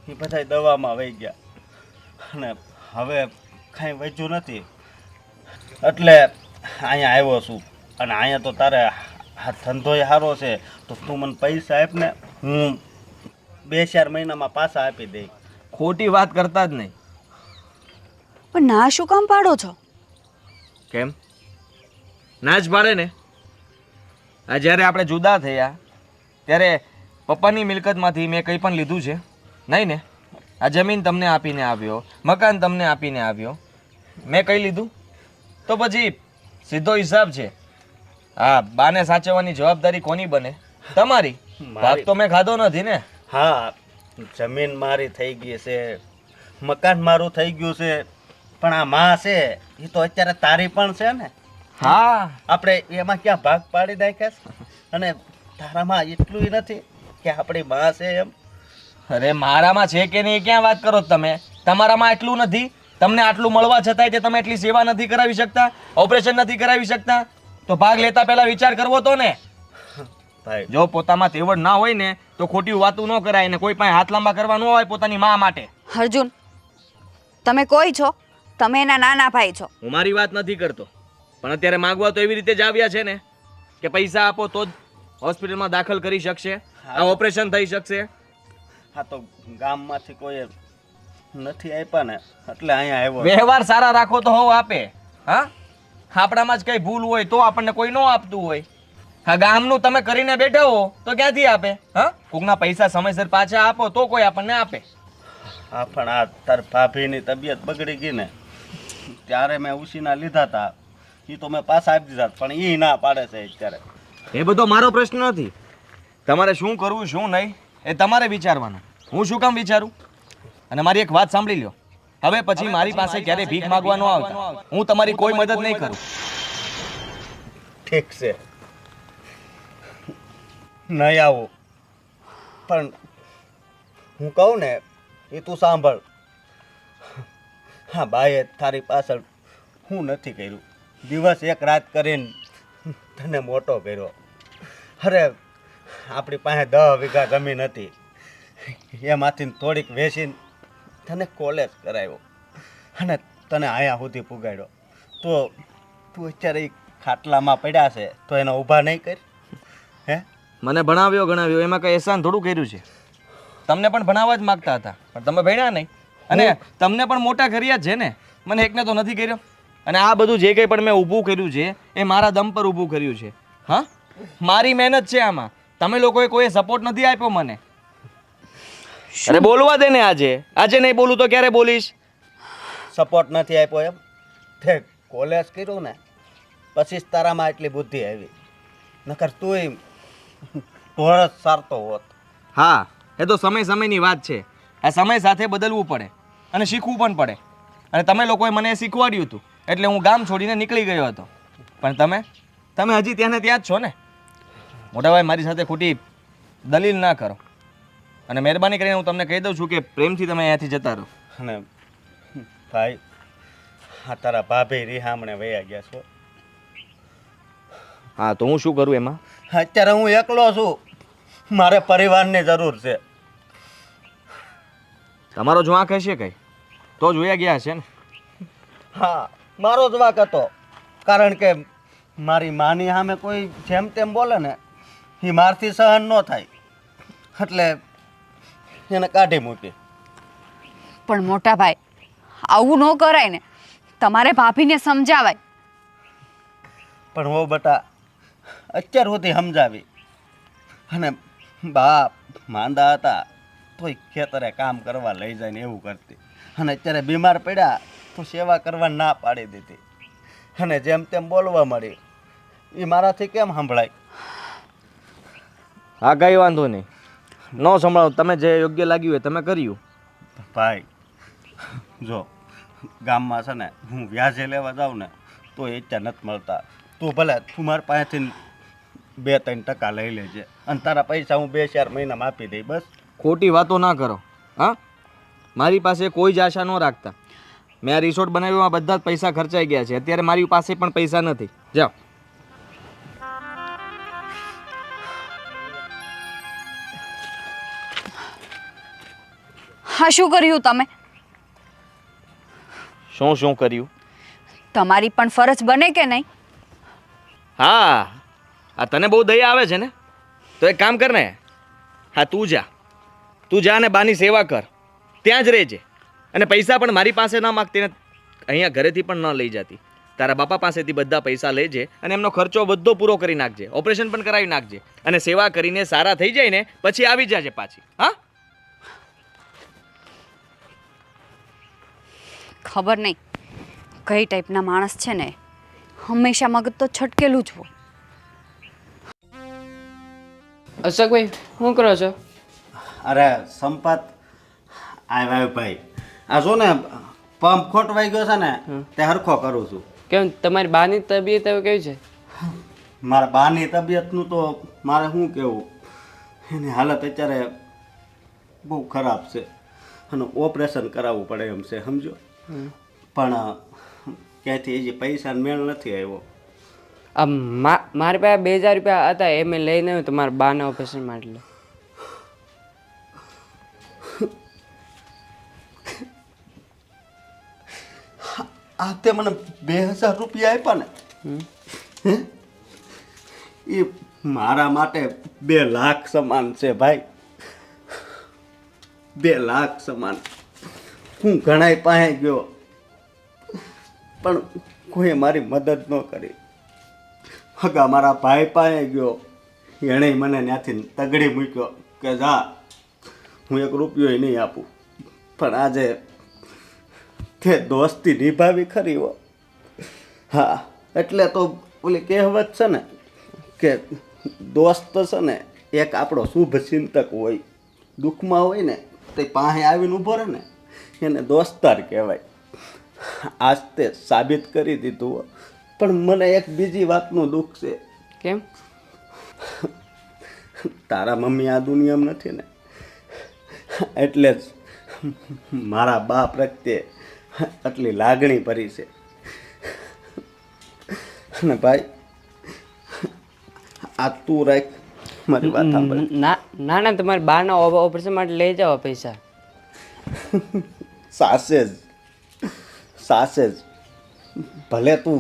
એ બધા દવામાં વહી ગયા અને હવે કાંઈ વેચ્યું નથી, એટલે અહીંયા આવ્યો છું. અને અહીંયા તો તારે આ ધંધોય સારો છે તો તું મને પૈસા આપ ને, હું 2-4 મહિનામાં પાછા આપી દઈ. ખોટી વાત કરતા જ નહીં. પણ ના શું કામ પાડો છો? કેમ ના જ પાડે ને? આ જ્યારે આપણે જુદા થયા ત્યારે પપ્પાની મિલકતમાંથી મેં કંઈ પણ લીધું છે નહીં ને? આ જમીન તમને આપીને આવ્યો, મકાન તમને આપીને આવ્યો, મેં કંઈ લીધું? તો પછી સીધો હિસાબ છે. હા, બાને સાચવવાની જવાબદારી કોની બને? તમારી. ભાગ તો મેં ખાધો નથી ને. હા, જમીન મારી થઈ ગઈ છે, મકાન મારું થઈ ગયું છે, પણ આ માં છે એ તો અત્યારે તારી પણ છે ને. હા, આપણે એમાં ક્યાં ભાગ પાડી નાખ્યા છે? અને તારામાં એટલું નથી કે આપણી માં છે એમ? અરે મારામાં છે કે નહીં ક્યાં વાત કરો તમે? તમારામાં એટલું નથી? તમને આટલું મળવા છતાંય તે તમે એટલી સેવા નથી કરાવી શકતા, ઓપરેશન નથી કરાવી શકતા? તો ભાગ લેતા પહેલા વિચાર કરવો તો ને. ભાઈ, જો પોતામાં તેવડ ના હોય ને તો ખોટી વાતું ન કરાય ને કોઈ પાસે હાથ લાંબા કરવા ન હોય પોતાની મા માટે. અર્જુન, તમે કોઈ છો? તમે એના નાના ભાઈ છો. હું મારી વાત નથી કરતો, પણ અત્યારે માંગવા તો એવી રીતે જ આવ્યા છે ને કે પૈસા આપો તો જ હોસ્પિટલમાં દાખલ કરી શકશે, આ ઓપરેશન થઈ શકશે. હા તો ગામમાંથી કોઈ નથી આપ્યા ને એટલે અહીંયા આવ્યો. વ્યવહાર સારા રાખો તો હોવ આપે. હા, આપણામાં જ કઈ ભૂલ હોય તો આપણને કોઈ ન આપતું હોય. હા, ગામનું તમે કરીને બેઠા હો તો ક્યાંથી આપે? હા, કોકના પૈસા સમયસર પાછા આપો તો કોઈ આપણને આપે. હા, પણ આ તાર ભાભીની તબિયત બગડી ગઈ ને ત્યારે મેં ઉછીના લીધા હતા, એ તો મેં પાછા આપી દીધા, પણ એ ના પાડે છે અત્યારે. એ બધો મારો પ્રશ્ન નથી. તમારે શું કરવું શું નહીં એ તમારે વિચારવાનું. હું શું કામ વિચારું? અને મારી એક વાત સાંભળી લ્યો, હવે પછી મારી પાસે ક્યારે ભીખ માંગવા ન આવતા. હું તમારી કોઈ મદદ નહીં કરું. ઠીક છે, નહીં આવું, પણ હું કહું ને એ તું સાંભળ. હા, બાએ તારી પાછળ હું નથી કર્યું, દિવસ એક રાત કરીને તને મોટો કર્યો. અરે આપણી પાસે 10 વીઘા જમીન હતી, એમાંથી થોડીક વેચીને તને કોલેજ કરાવ્યો અને તને અહીંયા સુધી પુગાડ્યો. તો તું અત્યારે એ ખાટલામાં પડ્યા છે તો એને ઊભા નહીં કરી? હે, મને ભણાવ્યો ગણાવ્યો એમાં કઈ એહસાન થોડું કર્યું છે? તમને પણ ભણાવવા જ માગતા હતા પણ તમે ભણ્યા નહીં, અને તમને પણ મોટા કર્યા જ છે ને. મને એકને તો નથી કર્યો. અને આ બધું જે કંઈ પણ મેં ઊભું કર્યું છે એ મારા દમ પર ઊભું કર્યું છે. હા, મારી મહેનત છે આમાં. તમે લોકોએ કોઈ સપોર્ટ નથી આપ્યો મને. અરે બોલવા દે ને. આજે નહીં બોલું તો ક્યારે બોલીશ? સપોર્ટ નથી આપ્યો એમ? તે કોલેજ કર્યું ને પછી જ તારામાં એટલી બુદ્ધિ આવી, નકર તું ઢોળ જ સારતો હોત. હા, એ તો સમયની વાત છે. આ સમય સાથે બદલવું પડે અને શીખવું પણ પડે. અને તમે લોકોએ મને એ શીખવાડ્યું હતું એટલે હું ગામ છોડીને નીકળી ગયો હતો. પણ તમે હજી ત્યાં ને ત્યાં જ છો ને. મોટાભાઈ, મારી સાથે ખોટી દલીલ ના કરો અને મહેરબાની કરીને હું તમને કહી દઉં છું કે પ્રેમથી તમે અહીંયાથી જતા રહો. અને ભાઈ, હા, તારા ભાભી રીહામણે વયા ગયા છો. હા, તો હું શું કરું એમાં? અત્યારે હું એકલો છું, મારે પરિવારની જરૂર છે. તમારો જ વાંક હશે કંઈ તો જોયા ગયા હશે ને. હા, મારો જ વાંક હતો, કારણ કે મારી માની સામે કોઈ જેમ તેમ બોલે ને એ મારથી સહન ન થાય એટલે એને કાઢી મૂકી. પણ મોટા ભાઈ, આવું ન કરાય ને. તમારે ભાભીને સમજાવાય. પણ હો બટા, અત્યાર સુધી સમજાવી, અને બા માંદા હતા તોય ખેતરે કામ કરવા લઈ જાય ને એવું કરતી, અને અત્યારે બીમાર પડ્યા તો સેવા કરવા ના પાડી દીધી અને જેમ તેમ બોલવા મળી. એ મારાથી કેમ સંભળાય? હા કાંઈ વાંધો નહીં, ન સંભળાવો, તમે જે યોગ્ય લાગ્યું હોય તમે કર્યું. ભાઈ જો ગામમાં છે ને હું વ્યાજે લેવા જાઉં ને તો એ ત્યાં નથી મળતા. તું ભલે તું મારી પાસેથી 2-3% લઈ લેજે અને તારા પૈસા હું 2-4 મહિનામાં આપી દઈ બસ. ખોટી વાતો ના કરો. હા, મારી પાસે કોઈ જ આશા ન રાખતા. મેં આ રિસોર્ટ બનાવ્યો, બધા જ પૈસા ખર્ચાઈ ગયા છે. અત્યારે મારી પાસે પણ પૈસા નથી. જાઓ. હા, શું કર્યું તમે? શું કર્યું? તમારી પણ ફરજ બને કે નહીં? હા, આ તને બહુ દયા આવે છે ને, તો એક કામ કર ને. હા, તું જા ને બાની સેવા કર, ત્યાં જ રહેજે. અને પૈસા પણ મારી પાસે ના માગતી ને અહીંયા ઘરેથી પણ ન લઈ જતી. તારા બાપા પાસેથી બધા પૈસા લેજે અને એમનો ખર્ચો બધો પૂરો કરી નાખજે. ઓપરેશન પણ કરાવી નાખજે અને સેવા કરીને સારા થઈ જાય ને પછી આવી જાજે પાછી. હા, ખબર નહીં કઈ ટાઈપના માણસ છે ને, હંમેશા મગજ તો છટકેલું જ હોય. અશોકભાઈ શું કરો છો? અરે સંપત આવ્યા ભાઈ, આ જો ને પંપ ખોટવાઈ ગયો છે ને તે હરખો કરું છું. કેમ તમારી બાની તબિયત હવે કેવી છે? મારા બાની તબિયતનું તો મારે શું કહેવું, એની હાલત અત્યારે બહુ ખરાબ છે અને ઓપરેશન કરાવવું પડે એમ છે, સમજો. પણ ક્યાંથી હજી પૈસાનો મેળ નથી આવ્યો. આ મારી પાસે 2000 રૂપિયા હતા, એ મેં લઈને આવ્યું તમારા બાના ઓપરેશન માટે. આ તે મને 2000 રૂપિયા આપ્યા ને, એ મારા માટે 2 લાખ સમાન છે ભાઈ. 2 લાખ સમાન. હું ઘણાય પાસે ગયો પણ કોઈએ મારી મદદ ન કરી. હગા મારા ભાઈ પાસે ગયો, એણે મને ત્યાંથી તગડી મૂક્યો કે જા, હું 1 રૂપિયો નહીં આપું. પણ આજે તે દોસ્તી નિભાવી ખરી હો. હા, એટલે તો ઓલી કહેવત છે ને કે દોસ્ત છે ને એક આપણો શુભ ચિંતક હોય. દુઃખમાં હોય ને તે પાસે આવીને ઊભો રહે ને એને દોસ્તાર કહેવાય. આજ તે સાબિત કરી દીધું. પણ મને એક બીજી વાતનું દુઃખ છે. કેમ? તારા મમ્મી આ દુનિયામાં નથી ને, એટલે જ મારા બા પ્રત્યે આટલી લાગણી ભરી છે. અને ભાઈ આ તું રાખ, મારી વાત સાંભળ. ના તમારા બાના ઓપરેશન માટે લઈ જાઓ પૈસા. સાસે જ ભલે તું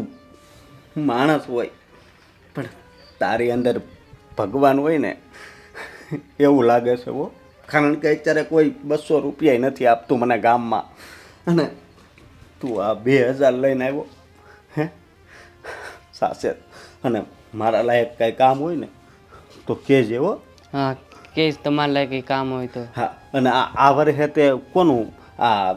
માણસ હોય પણ તારી અંદર ભગવાન હોય ને એવું લાગે છે હો. કારણ કે અત્યારે કોઈ 200 રૂપિયા નથી આપતું મને ગામમાં, અને તું આ 2000 લઈને આવ્યો હે સાસે. અને મારા લાયક કાંઈ કામ હોય ને તો કહેજે હો. હા, કેસ તમારા લાયક કંઈ કામ હોય તો. હા, અને આ વર્ષે તે કોનું આ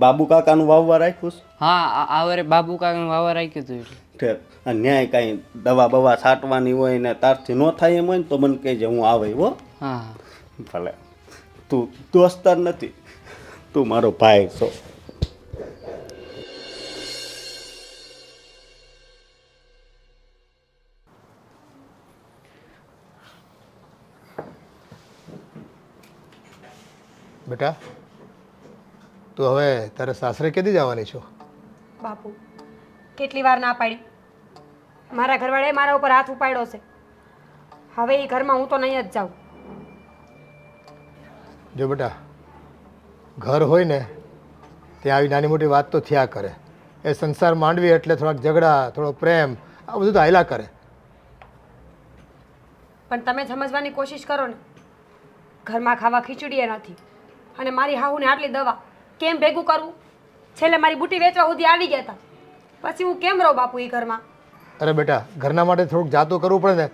બાબુ કાકાનું વાવવા રાખ્યું છે? હા, આ વરે બાબુ કાકાનું વાવવા રાખ્યું હતું. ઠીક. અને ન્યાય કાંઈ દવા બવા છાંટવાની હોય ને તારથી ન થાય એમ હોય ને તો મને કહેજે, હું આવે હો. હા, ભલે. તું દોસ્તાર નથી, તું મારો ભાઈ છો. બેટા તું હવે તારે સાસરે કેદી જવાની છો? બાપુ કેટલી વાર ના પાડી, મારા ઘરવાળાએ મારા ઉપર હાથ ઉપાડ્યો છે. હવે એ ઘરમાં હું તો નહીં જ જાઉં. જો બેટા, ઘર હોય ને ત્યાં આવી નાની મોટી વાત તો થયા કરે. એ સંસાર માંડવી એટલે થોડાક ઝઘડા, થોડો પ્રેમ, આ બધું તો હાયલા કરે. પણ તમે સમજવાની કોશિશ કરો ને, ઘરમાં ખાવા ખીચડીએ નથી અને મારી હાહુને આટલી દવા કેમ ભેગું કરવું? છેલ્લે મારી બુટી વેચવા સુધી આવી ગયા હતા, પછી હું કેમ રહું બાપુ એ ઘરમાં? અરે બેટા, ઘરના માટે થોડુંક જાતું કરવું પડે ને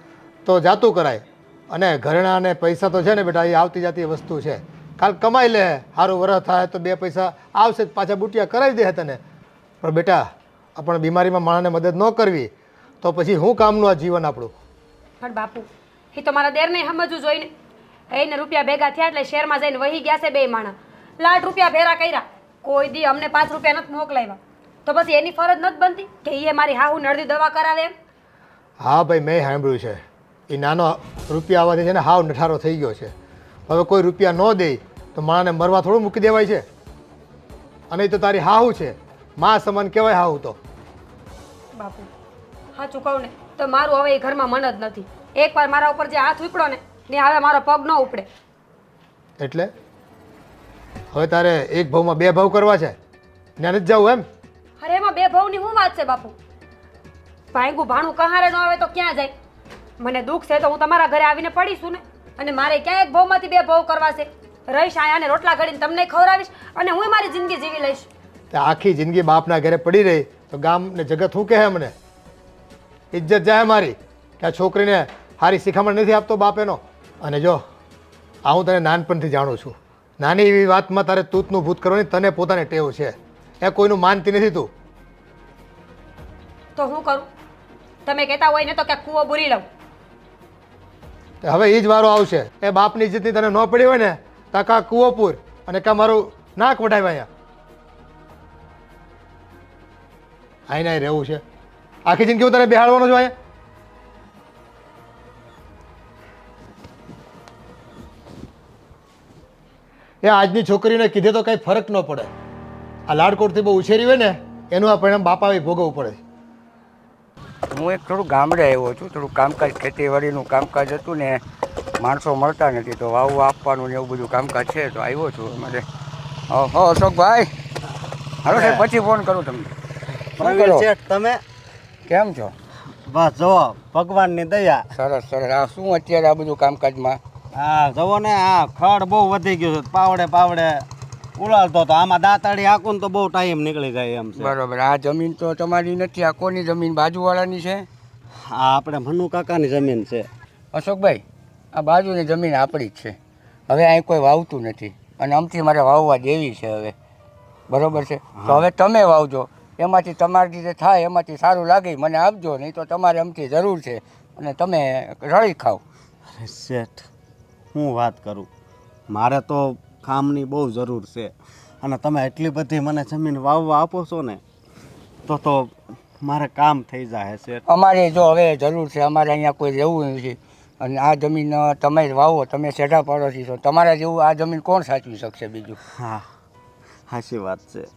તો જાતું કરાય. અને ઘરેણા અને પૈસા તો છે ને બેટા, એ આવતી જાતી વસ્તુ છે. કાલ કમાઈ લે, સારું વરસ થાય તો 2 પૈસા આવશે, પાછા બુટિયા કરાવી દે તને. પણ બેટા, આપણે બીમારીમાં માણસને મદદ ન કરવી તો પછી શું કામનું આ જીવન આપણું? પણ બાપુ એ તો મારા દેરને સમજવું જોઈને. એને રૂપિયા ભેગા થયા એટલે શહેરમાં જઈને વહી ગયા છે બે માણા. લાખ રૂપિયા ભેરા કર્યા, કોઈ દી અમને 5 રૂપિયા નથી મોકલાવ્યા. તો પછી એની ફરજ નથી બનતી કે એ મારી હાહુ નડદી દવા કરાવે એમ? હા ભાઈ, મેં સાંભળ્યું છે એ નાનો રૂપિયા આવવાથી છે ને હાવ નઠારો થઈ ગયો છે. હવે કોઈ રૂપિયા ન દે તો માણસને મરવા થોડું મૂકી દેવાય છે. અને એ તો તારી હાહુ છે, માં સમાન કહેવાય હાહુ તો. બાપુ સાચું કહું ને તો મારું હવે એ ઘરમાં મન જ નથી. એકવાર મારા ઉપર જે હાથ ઉપડ્યો ને હવે મારો પગ ન ઉપડે. એટલે હવે તારે એક ભાવમાં બે ભાવ કરવા છે? ત્યાં નથી જવું એમ? અરે એમાં બે ભાવની શું વાત છે બાપુ? ભાંગું ભાણું કહારે ન આવે તો ક્યાં જાય? મને દુઃખ છે તો હું તમારા ઘરે આવીને પડીશું ને. અને મારે ક્યાં એક ભાવમાંથી બે ભાવ કરવા છે? રહીશ આયા ને રોટલા ઘડીને તમને ખવડાવીશ અને હું મારી જિંદગી જીવી લઈશ. તે આખી જિંદગી બાપના ઘરે પડી રહી તો ગામ ને જગત શું કહે? મને ઇજ્જત જાય મારી કે આ છોકરીને સારી શિખામણ નથી આપતો બાપ એનો. અને જો આ હું તને નાનપણથી જાણું છું, નાની એવી વાતમાં તારે તૂતનું ભૂત કરવાની તને પોતાને ટેવ છે. એ કોઈનું માનતી નથી તું. તો હું કરું? તમે કહેતા હોય ને તો ક્યાંક કૂવો બુરી લઉં. તે હવે એ જ વારો આવશે. એ બાપની ઇજ્જતની તને ન પડી હોય ને તો કા કૂવોપુર અને કા મારું નાક વઢાવ્યા અહીંયા. આઈને રહેવું છે આખી જિંદગી? હું તને બેહાડવાનો છું અહીંયા? એ આજની છોકરીને કીધે તો કંઈ ફરક ન પડે. આ લાડકોટથી બહુ ઉછેરી હોય ને એનું આ પરિણામ બાપાએ ભોગવવું પડે. હું એક થોડું ગામડે આવ્યો છું, થોડું કામકાજ ખેતીવાડીનું કામકાજ હતું ને માણસો મળતા નથી તો વાવવા આપવાનું ને એવું બધું કામકાજ છે તો આવ્યો છું મારે. હો અશોકભાઈ, હાલો સાહેબ પછી ફોન કરું તમને. ફોન કરો. તમે કેમ છો? બસ જુઓ ભગવાનની દયા. સરસ સરસ. આ શું અત્યારે આ બધું કામકાજમાં? હા જુઓ ને આ ખડ બહુ વધી ગયું છે, પાવડે પાવડે ઉલાળતો તો આમાં દાંતાડી હાકું તો બહુ ટાઈમ નીકળી જાય એમ છે. બરોબર. આ જમીન તો તમારી નથી, આ કોની જમીન? બાજુવાળાની છે? હા આપણે મનુ કાકાની જમીન છે. અશોકભાઈ, આ બાજુની જમીન આપણી જ છે. હવે અહીં કોઈ વાવતું નથી અને આમથી મારે વાવવા દેવી છે હવે. બરોબર છે? તો હવે તમે વાવજો, એમાંથી તમારી જે થાય એમાંથી સારું લાગે મને આપજો, નહીં તો તમારે આમથી જરૂર છે અને તમે રળી ખાઓ. અરે શેઠ, હું વાત કરું, મારે તો કામની બહુ જરૂર છે અને તમે એટલી બધી મને જમીન વાવવા આપો છો ને તો મારે કામ થઈ જાય શેઠ. અમારે જો હવે જરૂર છે, અમારે અહીંયા કોઈ રહેવું નથી અને આ જમીન તમે જ વાવો, તમે સેઠા પાડોશી છો, તમારા જેવું આ જમીન કોણ સાચવી શકશે બીજું? હા સાચી વાત છે.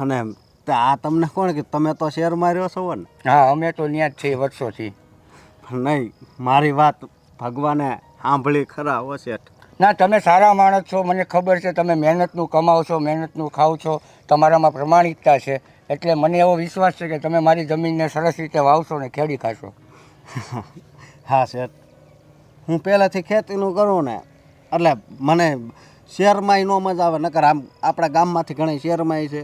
અને આ તમને કોણ કે તમે તો શહેરમાં રહ્યો છો ને? હા, અમે તો ત્યાં જ છીએ વર્ષોથી. નહીં, મારી વાત ભગવાને સાંભળી ખરા હો શેઠ. ના, તમે સારા માણસ છો, મને ખબર છે. તમે મહેનતનું કમાવો છો, મહેનતનું ખાઓ છો, તમારામાં પ્રમાણિકતા છે, એટલે મને એવો વિશ્વાસ છે કે તમે મારી જમીનને સરસ રીતે વાવશો ને ખેડી ખાશો. હા શેઠ, હું પહેલાંથી ખેતીનું કરું ને એટલે મને શહેરમાંય ન મજા આવે. નકર આમ આપણા ગામમાંથી ઘણી શહેરમાંય છે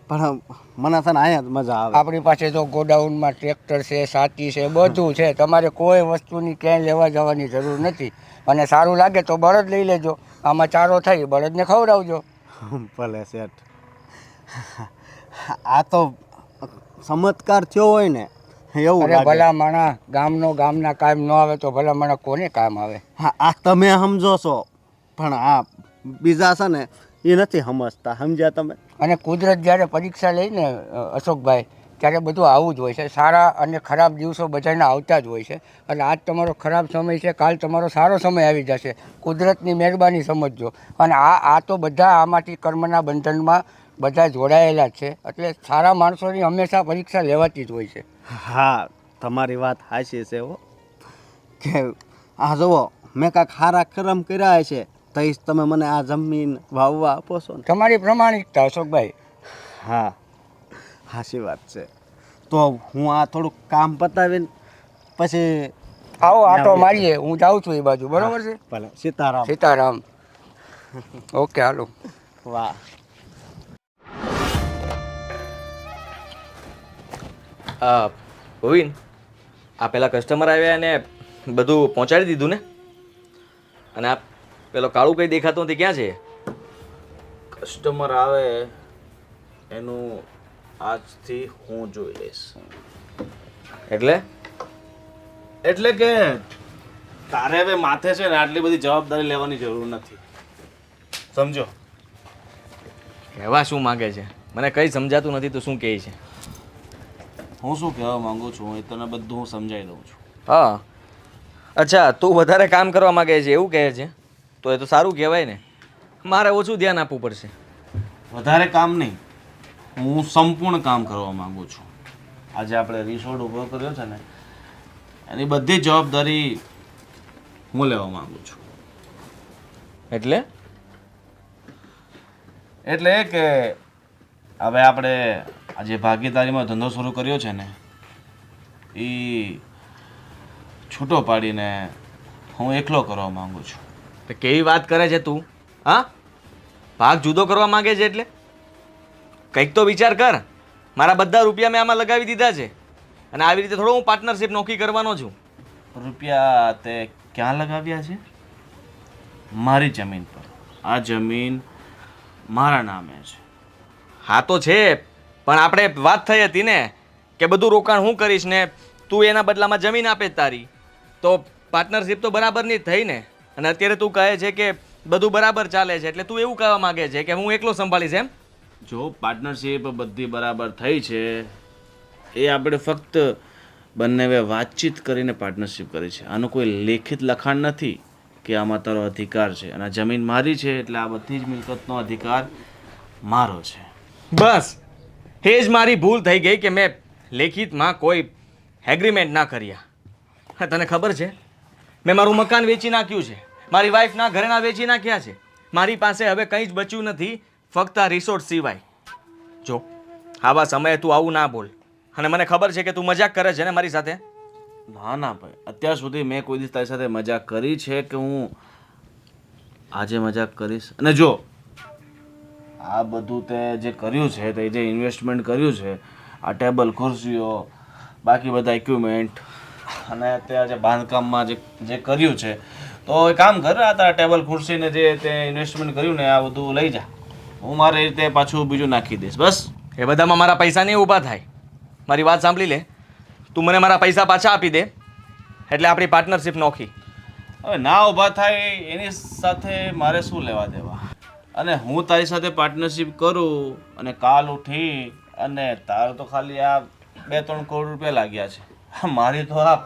પણ મને છે ને અહીંયા જ મજા આવે. આપણી પાસે જો ગોડાઉનમાં ટ્રેક્ટર છે, સાથી છે, બધું છે. તમારે કોઈ વસ્તુની ક્યાંય લેવા જવાની જરૂર નથી. અને સારું લાગે તો બળદ લઈ લેજો, આમાં ચારો થાય બળદને ખવડાવજો. ભલે શેઠ, આ તો ચમત્કાર થયો હોય ને એવું અરે ભલા માણા, ગામના કામ ન આવે તો ભલા માણા કોને કામ આવે? હા, આ તમે સમજો છો પણ આ બીજા છે ને એ નથી સમજતા. સમજ્યા તમે? અને કુદરત જ્યારે પરીક્ષા લઈને અશોકભાઈ, ત્યારે બધું આવું જ હોય છે. સારા અને ખરાબ દિવસો બધાના આવતા જ હોય છે. એટલે આજ તમારો ખરાબ સમય છે, કાલ તમારો સારો સમય આવી જશે. કુદરતની મહેરબાની સમજજો. અને આ તો બધા આમાંથી કર્મના બંધનમાં બધા જોડાયેલા જ છે. એટલે સારા માણસોની હંમેશા પરીક્ષા લેવાતી જ હોય છે. હા, તમારી વાત સાચી છે હો. કે આ જુઓ, મેં કાંઈક સારા કર્મ કર્યા છે તો તમે મને આ જમીન વાવવા આપો છો ને? તમારી પ્રમાણિકતા અશોકભાઈ. હા, સાચી વાત છે. તો હું આ થોડુંક કામ પતાવીને પછી આવો આટો મારીએ, હું જાઉં છું એ બાજુ. બરોબર છે? ભલે. સીતારામ. સીતારામ. ઓકે, હાલો. વાહ. ભવિન, આ પેલા કસ્ટમર આવ્યા અને બધું પહોંચાડી દીધું ને? અને આ પેલો કાળું કંઈ દેખાતો નથી, ક્યાં છે? કસ્ટમર આવે એનું આજથી હું જોઈ લઈશ. એટલે કે તારે હવે માથે છે ને આટલી બધી જવાબદારી લેવાની જરૂર નથી, સમજો. કહેવા શું માગે છે? મને કંઈ સમજાતું નથી. તું શું કહે છે? હું શું કહેવા માંગુ છું એ તને બધું હું સમજાવી દઉં છું. હા, અચ્છા, તું વધારે કામ કરવા માગે છે એવું કહે છે? તો એ તો સારું કહેવાય ને. મારે ઓછું ધ્યાન આપવું પડશે. વધારે કામ નહીં, હું સંપૂર્ણ કામ કરવા માંગુ છું. આજે આપણે રિસોર્ટ ઊભો કર્યો છે ને એની બધી જવાબદારી હું લેવા માંગુ છું. એટલે કે હવે આપણે આજે ભાગીદારીમાં ધંધો શરૂ કર્યો છે ને એ છૂટો પાડીને હું એકલો કરવા માંગુ છું. તો કેવી વાત કરે છે તું? હા, ભાગ જુદો કરવા માંગે છે એટલે કંઈક તો વિચાર કર. મારા બધા રૂપિયા મેં આમાં લગાવી દીધા છે અને આવી રીતે થોડો હું પાર્ટનરશિપ નોખી કરવાનો છું. રૂપિયા તે ક્યાં લગાવ્યા છે? મારી જમીન પર. આ જમીન મારા નામે છે. હા તો છે, પણ આપણે વાત થઈ હતી ને કે બધું રોકાણ હું કરીશ ને તું એના બદલામાં જમીન આપે જ તારી. તો પાર્ટનરશિપ તો બરાબરની જ થઈ ને. અને અત્યારે તું કહે છે કે બધું બરાબર ચાલે છે એટલે તું એવું કહેવા માંગે છે કે હું એકલો સંભાળીશ એમ? જો પાર્ટનરશિપ બધી બરાબર થઈ છે એ આપણે ફક્ત બંનેવે વાતચીત કરીને પાર્ટનરશિપ કરી છે. આનું કોઈ લેખિત લખાણ નથી કે આમાં તારો અધિકાર છે અને આ જમીન મારી છે એટલે આ બધી જ મિલકતનો અધિકાર મારો છે. બસ એ જ મારી ભૂલ થઈ ગઈ કે મેં લેખિતમાં કોઈ એગ્રીમેન્ટ ના કર્યા. હા, તને ખબર છે મેં મારું મકાન વેચી નાખ્યું છે, મારી વાઈફના ઘરેણા વેચી નાખ્યા છે. મારી પાસે હવે કંઈ જ બચ્યું નથી ફક્ત આ રિસોર્ટ સિવાય. જો આવા સમયે તું આવું ના બોલ. અને મને ખબર છે કે તું મજાક કરે છે ને મારી સાથે. ના ના ભાઈ, અત્યાર સુધી મેં કોઈ દિવસ તારી સાથે મજાક કરી છે કે હું આજે મજાક કરીશ? અને જો આ બધું તે જે કર્યું છે તે જે ઇન્વેસ્ટમેન્ટ કર્યું છે આ ટેબલ ખુરશીઓ બાકી બધા ઇક્વિપમેન્ટ અને અત્યારે જે બાંધકામમાં જે કર્યું છે તો એ કામ કર, આ તારા ટેબલ ખુરશીને જે તે ઇન્વેસ્ટમેન્ટ કર્યું ને આ બધું લઈ જા. હું મારી રીતે પાછું બીજું નાખી દઈશ. બસ એ બધામાં મારા પૈસા નહીં ઊભા થાય. મારી વાત સાંભળી લે. તું મને મારા પૈસા પાછા આપી દે એટલે આપણી પાર્ટનરશિપ નોખી. હવે ના ઊભા થાય એની સાથે મારે શું લેવા દેવા? અને હું તારી સાથે પાર્ટનરશિપ કરું અને કાલ ઉઠી અને તારો તો ખાલી આ 2-3 કરોડ રૂપિયા લાગ્યા છે, મારી તો આ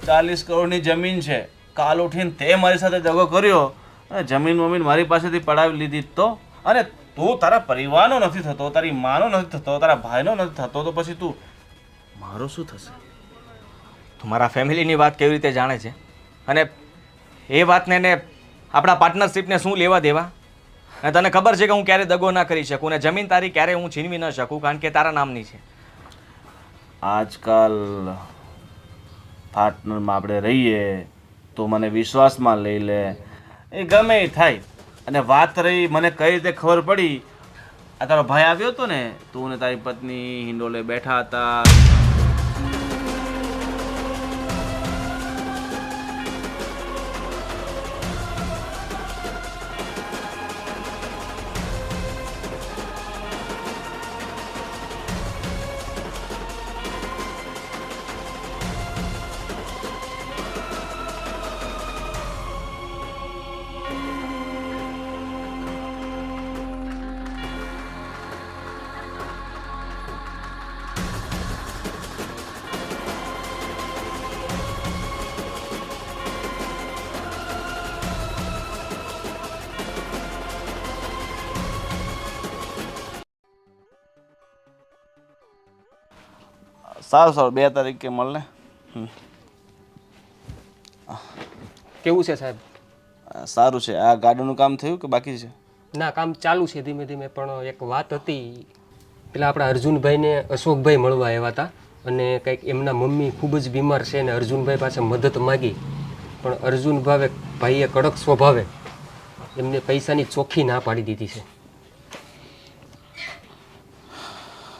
40 કરોડની જમીન છે. કાલ ઉઠીને તે મારી સાથે દગો કર્યો અને જમીન વમીન મારી પાસેથી પડાવી લીધી તો, અને તું તારા પરિવારનો નથી થતો, તારી માનો નથી થતો, તારા ભાઈનો નથી થતો, તો પછી તું મારો શું થશે? તું મારા ફેમિલીની વાત કેવી રીતે જાણે છે? અને એ વાતને ને આપણા પાર્ટનરશિપને શું લેવા દેવા? અને તને ખબર છે કે હું ક્યારે દગો ના કરી શકું ને જમીન તારી ક્યારે હું છીનવી ન શકું કારણ કે તારા નામની છે. આજકાલ પાર્ટનરમાં આપણે રહીએ તો મને વિશ્વાસમાં લઈ લે, એ ગમે એ થાય. અને વાત રહી મને કઈ રીતે ખબર પડી, આ તારો ભાઈ આવ્યો હતો ને, તું ને તારી પત્ની હિંડોલે બેઠા હતા. સારું સારું 2 તારીખે મળને. કેવું છે સાહેબ? સારું છે. આ ગાર્ડનનું કામ થયું કે બાકી છે? ના, કામ ચાલુ છે ધીમે ધીમે. પણ એક વાત હતી, પેલા આપણા અર્જુનભાઈને અશોકભાઈ મળવા આવ્યા હતા અને કંઈક એમના મમ્મી ખૂબ જ બીમાર છે અને અર્જુનભાઈ પાસે મદદ માગી, પણ ભાઈએ કડક સ્વભાવે એમને પૈસાની ચોખ્ખી ના પાડી દીધી છે.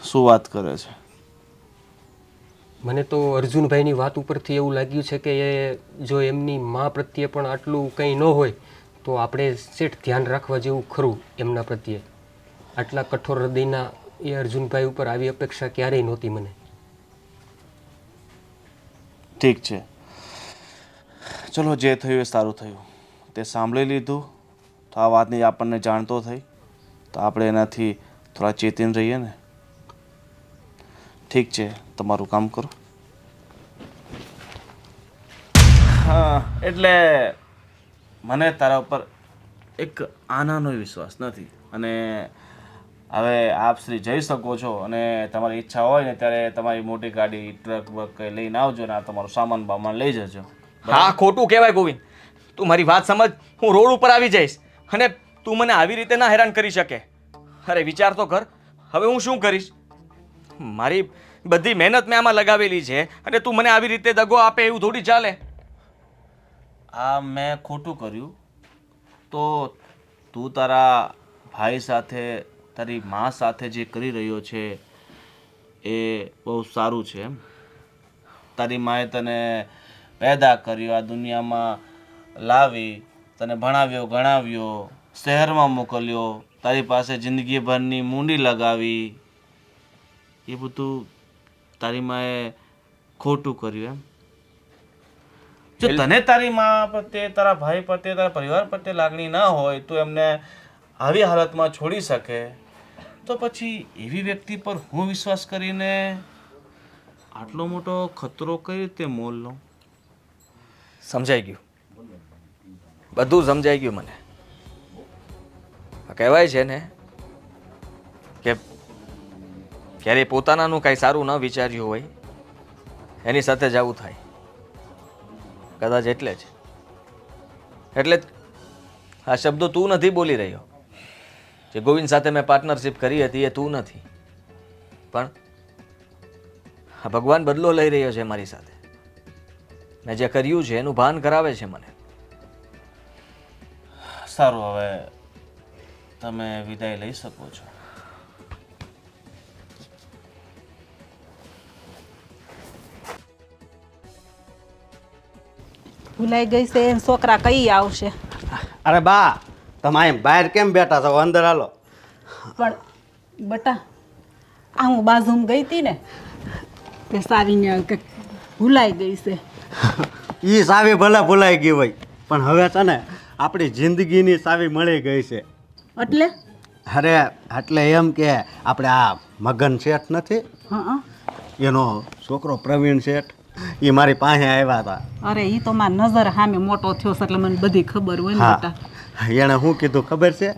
શું વાત કરે છે? મને તો અર્જુનભાઈની વાત ઉપરથી એવું લાગ્યું છે કે એ જો એમની મા પ્રત્યે પણ આટલું કંઈ ન હોય તો આપણે શેઠ ધ્યાન રાખવા જેવું ખરું એમના પ્રત્યે. આટલા કઠોર હૃદયના એ અર્જુનભાઈ ઉપર આવી અપેક્ષા ક્યારેય નહોતી મને. ઠીક છે, ચલો જે થયું એ સારું થયું. તે સાંભળી લીધું તો આ વાતની આપણને જાણતો થઈ તો આપણે એનાથી થોડા ચેતીને રહીએ ને. ઠીક છે, તમારું કામ કરો. હા, એટલે મને તારા ઉપર એક આનાનો વિશ્વાસ નથી અને હવે આપ શ્રી જઈ શકો છો અને તમારી ઈચ્છા હોય ને ત્યારે તમારી મોટી ગાડી ટ્રક વક કંઈ લઈને આવજો ને આ તમારો સામાન બામાન લઈ જજો. હા, ખોટું કહેવાય ગોવિંદ. તું મારી વાત સમજ. હું રોડ ઉપર આવી જઈશ અને તું મને આવી રીતે ના હેરાન કરી શકે. અરે વિચાર તો કર, હવે હું શું કરીશ? મારી બધી મહેનત મેં આમાં લગાવેલી છે અને તું મને આવી રીતે દગો આપે એવું થોડી ચાલે. આ મેં ખોટું કર્યું તો તું તારા ભાઈ સાથે તારી મા સાથે જે કરી રહ્યો છે એ બહુ સારું છે એમ. તારી માએ તને પેદા કર્યો, આ દુનિયામાં લાવી, તને ભણાવ્યો ગણાવ્યો, શહેરમાં મોકલ્યો, તારી પાસે જિંદગીભરની મૂંડી લગાવી, એ બધું તારી માએ ખોટું કર્યું એમ. જો તને તારી મા પ્રત્યે, તારા ભાઈ પ્રત્યે, તારા પરિવાર પ્રત્યે લાગણી ના હોય તો એમને આવી હાલતમાં છોડી શકે તો પછી એવી વ્યક્તિ પર હું વિશ્વાસ કરીને આટલો મોટો ખતરો કઈ રીતે મોલ લઉં? સમજાઈ ગયું, બધું સમજાઈ ગયું મને. કહેવાય છે ને કે ક્યારેય પોતાનાનું કાંઈ સારું ન વિચાર્યું હોય એની સાથે જ આવું થાય. કદાચ એટલે જ આ શબ્દો તું નથી બોલી રહ્યો. જે ગોવિંદ સાથે મેં પાર્ટનરશિપ કરી હતી એ તું નથી, પણ આ ભગવાન બદલો લઈ રહ્યો છે મારી સાથે. મેં જે કર્યું છે એનું ભાન કરાવે છે મને. સારું, હવે તમે વિદાય લઈ શકો છો. ભૂલાઈ ગઈ છે એમ છોકરા કઈ આવશે? અરે બા, તમે અહીં બહાર કેમ બેઠા છો? અંદર હાલો. પણ બટા, આ હું બાજુમાં ગઈ હતી ને તે સાવીને કંઈક ભૂલાઈ ગઈ છે. એ સાવી ભલે ભૂલાઈ ગઈ હોય પણ હવે છે ને આપણી જિંદગીની સાવી મળી ગઈ છે. એટલે અરે એટલે એમ કે આપણે આ મગન શેઠ નથી, હા, એનો છોકરો પ્રવીણ શેઠ, એ મારી પાસે આવ્યા હતા. અરે એ તો મારી નજર સામે મોટો થયો છે એટલે મને બધી ખબર હોય ને બેટા. એણે શું કીધું ખબર છે?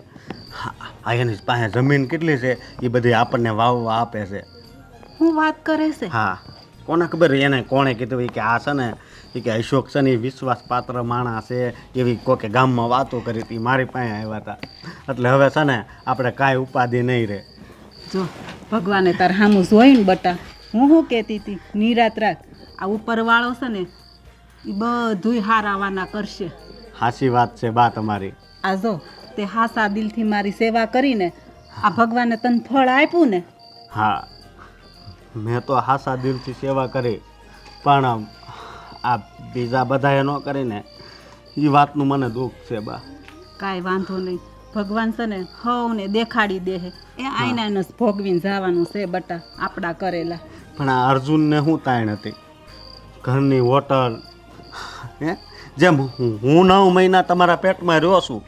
આ એની પાસે જમીન કેટલી છે એ બધી આપણને વાવવા આપે છે. હું વાત કરે છે? હા, કોને ખબર એને કોણે કીધું એ કે આ છે ને એ કે અશોક છે ને એ વિશ્વાસપાત્ર માણસ છે એવી કોકે ગામમાં વાતો કરી હતી, મારી પાસે આવ્યા હતા. એટલે હવે છે ને આપણે કાંઈ ઉપાધિ નહીં રહે. જો ભગવાને તાર સામું જોઈને બટા, હું શું કહેતી હતી, નિરાત રાત આ ઉપરવાળો છે ને એ બધુંય હારાવાના કરશે. સાચી વાત છે બા તમારી. આ જો તે હાસા દિલથી મારી સેવા કરીને આ ભગવાને તને ફળ આપ્યું ને. હા, મેં તો હાસા દિલથી સેવા કરી પણ આ બીજા બધાએ ન કરીને એ વાતનું મને દુઃખ છે બા. કાંઈ વાંધો નહીં, ભગવાન છે ને હવને દેખાડી દે હે. એ આઈનાને જ ભોગવીને જવાનું છે બટા આપણા કરેલા. પણ આ અર્જુનને શું તાણ હતી? ઘરની હોટલ, હે, જેમ હું 9 મહિના તમારા પેટમાં રહ્યો છું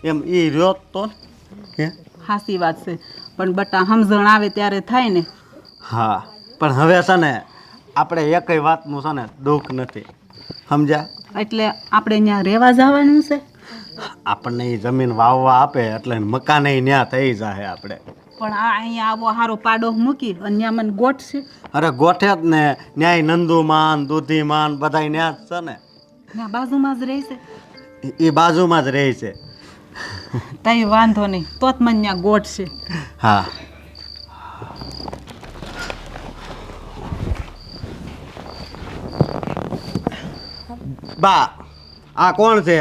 એમ એ રહ્યો તો હે. સાચી વાત છે, પણ બટા સમજણ આવે ત્યારે થાય ને. હા, પણ હવે છે ને આપણે એકય વાતનું છે ને દુઃખ નથી, સમજ્યા? એટલે આપણે ત્યાં રહેવા જવાનું છે. આપણને એ જમીન વાવવા આપે એટલે મકાને ત્યાં થઈ જાય આપણે. પણ આ અહીંયા આવો હારો પાડો મૂકી અને ત્યાં મને ગોઠશે. અરે ગોઠે જ ને, ન્યાય નંદુમાન દૂધીમાન બધા ન્યા જ છે ને. ત્યાં બાજુમાં જ રહેશે. એ બાજુમાં જ રહે છે. તઈ વાંધો નહીં, તો જ મને ત્યાં ગોઠશે. હા, બા આ કોણ છે?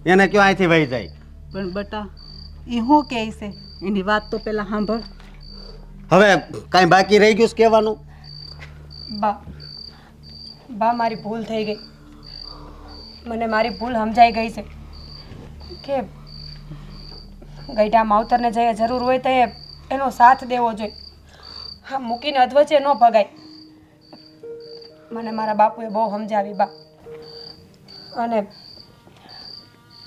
એને કયો અહીંથી વહી જાય. પણ બટા એ શું કહે છે એની વાત તો પેલા સાંભળ. હવે કાંઈ બાકી રહી ગયું છે કહેવાનું? બા મારી ભૂલ થઈ ગઈ, મને મારી ભૂલ સમજાઈ ગઈ છે કે ગઈઢા માવતરને જે જરૂર હોય તો એનો સાથ દેવો જોઈએ. હા, મૂકીને અધવચ્ચે ન ભગાય. મને મારા બાપુએ બહુ સમજાવી બા, અને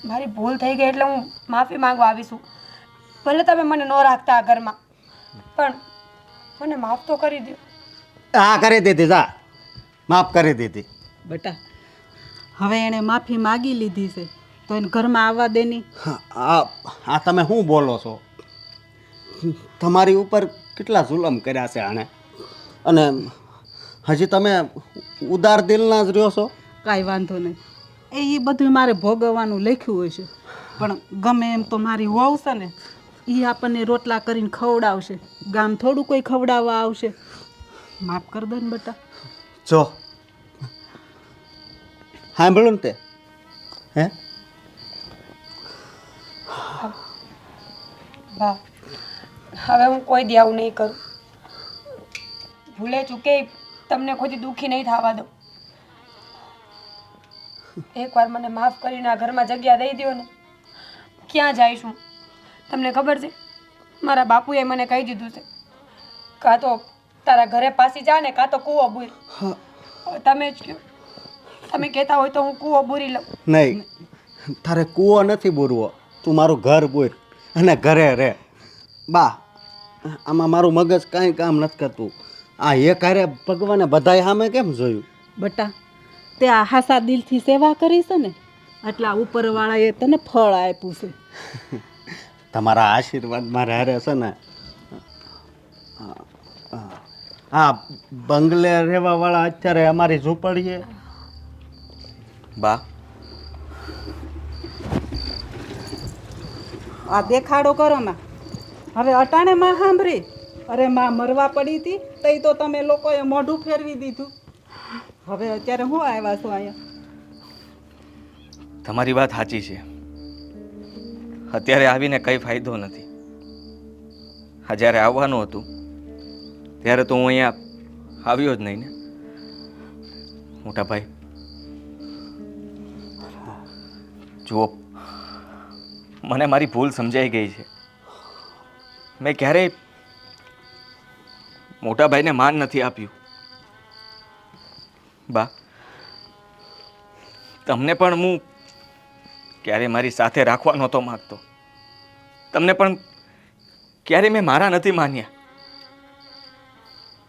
મારી ભૂલ થઈ ગઈ એટલે હું માફી માંગવા આવીશું. ભલે તમે મને ન રાખતા આ ઘરમાં, પણ મને માફ તો કરી દો. હા કરી દીધી, જા માફ કરી દીધી. બેટા હવે એણે માફી માગી લીધી છે તો એને ઘરમાં આવવા દેની. આ તમે શું બોલો છો? તમારી ઉપર કેટલા જુલમ કર્યા છે આણે, અને હજી તમે ઉદાર દિલના જ રહ્યો છો. કાંઈ વાંધો નહીં, એ બધું મારે ભોગવવાનું લખ્યું હોય છે, પણ ગમે એમ તો મારી વહુ છે ને, એ આપણને રોટલા કરીને ખવડાવશે. ગામ થોડું કોઈ ખવડાવવા આવશે. માફ કરી દે ને બેટા. જો સાંભળ્યું ને તે? હે બા, હવે હું કોઈ દી આવું નહીં કરું. ભૂલે ચૂકે તમને કોઈ દુઃખી નહીં થવા દઉં. એકવાર મને માફ કરીને આ ઘરમાં જગ્યા દઈ દો ને. ક્યાં જઈશું તમને ખબર છે? મારા બાપુએ મને કહી દીધું છે, કાં તો તારા ઘરે પાછી જા ને કાં તો કૂવો બૂર. તમે જ કહો, તમે કહેતા હોય તો હું કૂવો બૂરી લઉં. નહીં, તારે કૂવો નથી બોરવો, તું મારું ઘર બોર અને ઘરે રહે. બા, આમાં મારું મગજ કાંઈ કામ નથી કરતું. આ એક હારે ભગવાને બધાય સામે કેમ જોયું? બેટા તે આ હાસા દિલથી સેવા કરી છે ને, એટલા ઉપરવાળાએ તને ફળ આપ્યું છે. તમારા આશીર્વાદ મારે હારે છે ને. હા, બંગલે રહેવાવાળા અત્યારે અમારી ઝૂંપડીએ. બા, આ દેખાડો કરો માં. હવે અટાણે માં સાંભળી, અરે માં મરવા પડી હતી તઈ તો તમે લોકોએ મોઢું ફેરવી દીધું. હવે અત્યારે હું આવ્યા છો અહીંયા? તમારી વાત સાચી છે. અત્યારે આવીને કંઈ ફાયદો નથી. હા, જ્યારે આવવાનું હતું ત્યારે તો હું અહીંયા આવ્યો જ નહીં ને. મોટા ભાઈ જુઓ, મને મારી ભૂલ સમજાઈ ગઈ છે. મેં ક્યારેય મોટા ભાઈને માન નથી આપ્યું. બા, તમને પણ હું ક્યારે મારી સાથે રાખવા નહોતો માગતો. તમને પણ ક્યારે મેં મારા નથી માન્યા.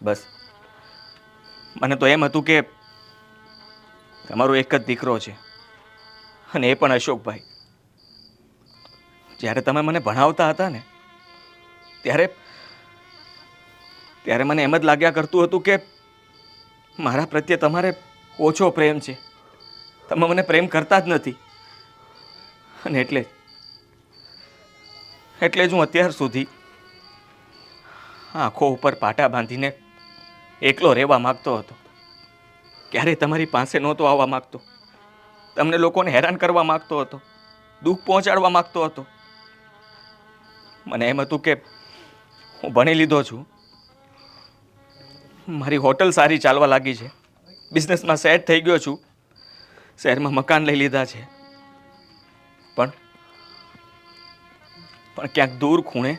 બસ મને તો એમ હતું કે તમારો એક જ દીકરો છે, અને એ પણ અશોકભાઈ. જ્યારે તમે મને ભણાવતા હતા ને ત્યારે મને એમ જ લાગ્યા કરતું હતું કે મારા પ્રત્યે તમારે ઓછો પ્રેમ છે. તમે મને પ્રેમ કરતા જ નથી. અને એટલે જ હું અત્યાર સુધી આંખો ઉપર પાટા બાંધીને એકલો રહેવા માગતો હતો. ક્યારેય તમારી પાસે નહોતો આવવા માગતો. તમને લોકોને હેરાન કરવા માગતો હતો, દુઃખ પહોંચાડવા માગતો હતો. મને એમ હતું કે હું ભણી લીધો છું, મારી હોટલ સારી ચાલવા લાગી છે, બિઝનેસમાં સેટ થઈ ગયો છું, શહેરમાં મકાન લઈ લીધા છે, પણ ક્યાંક દૂર ખૂણે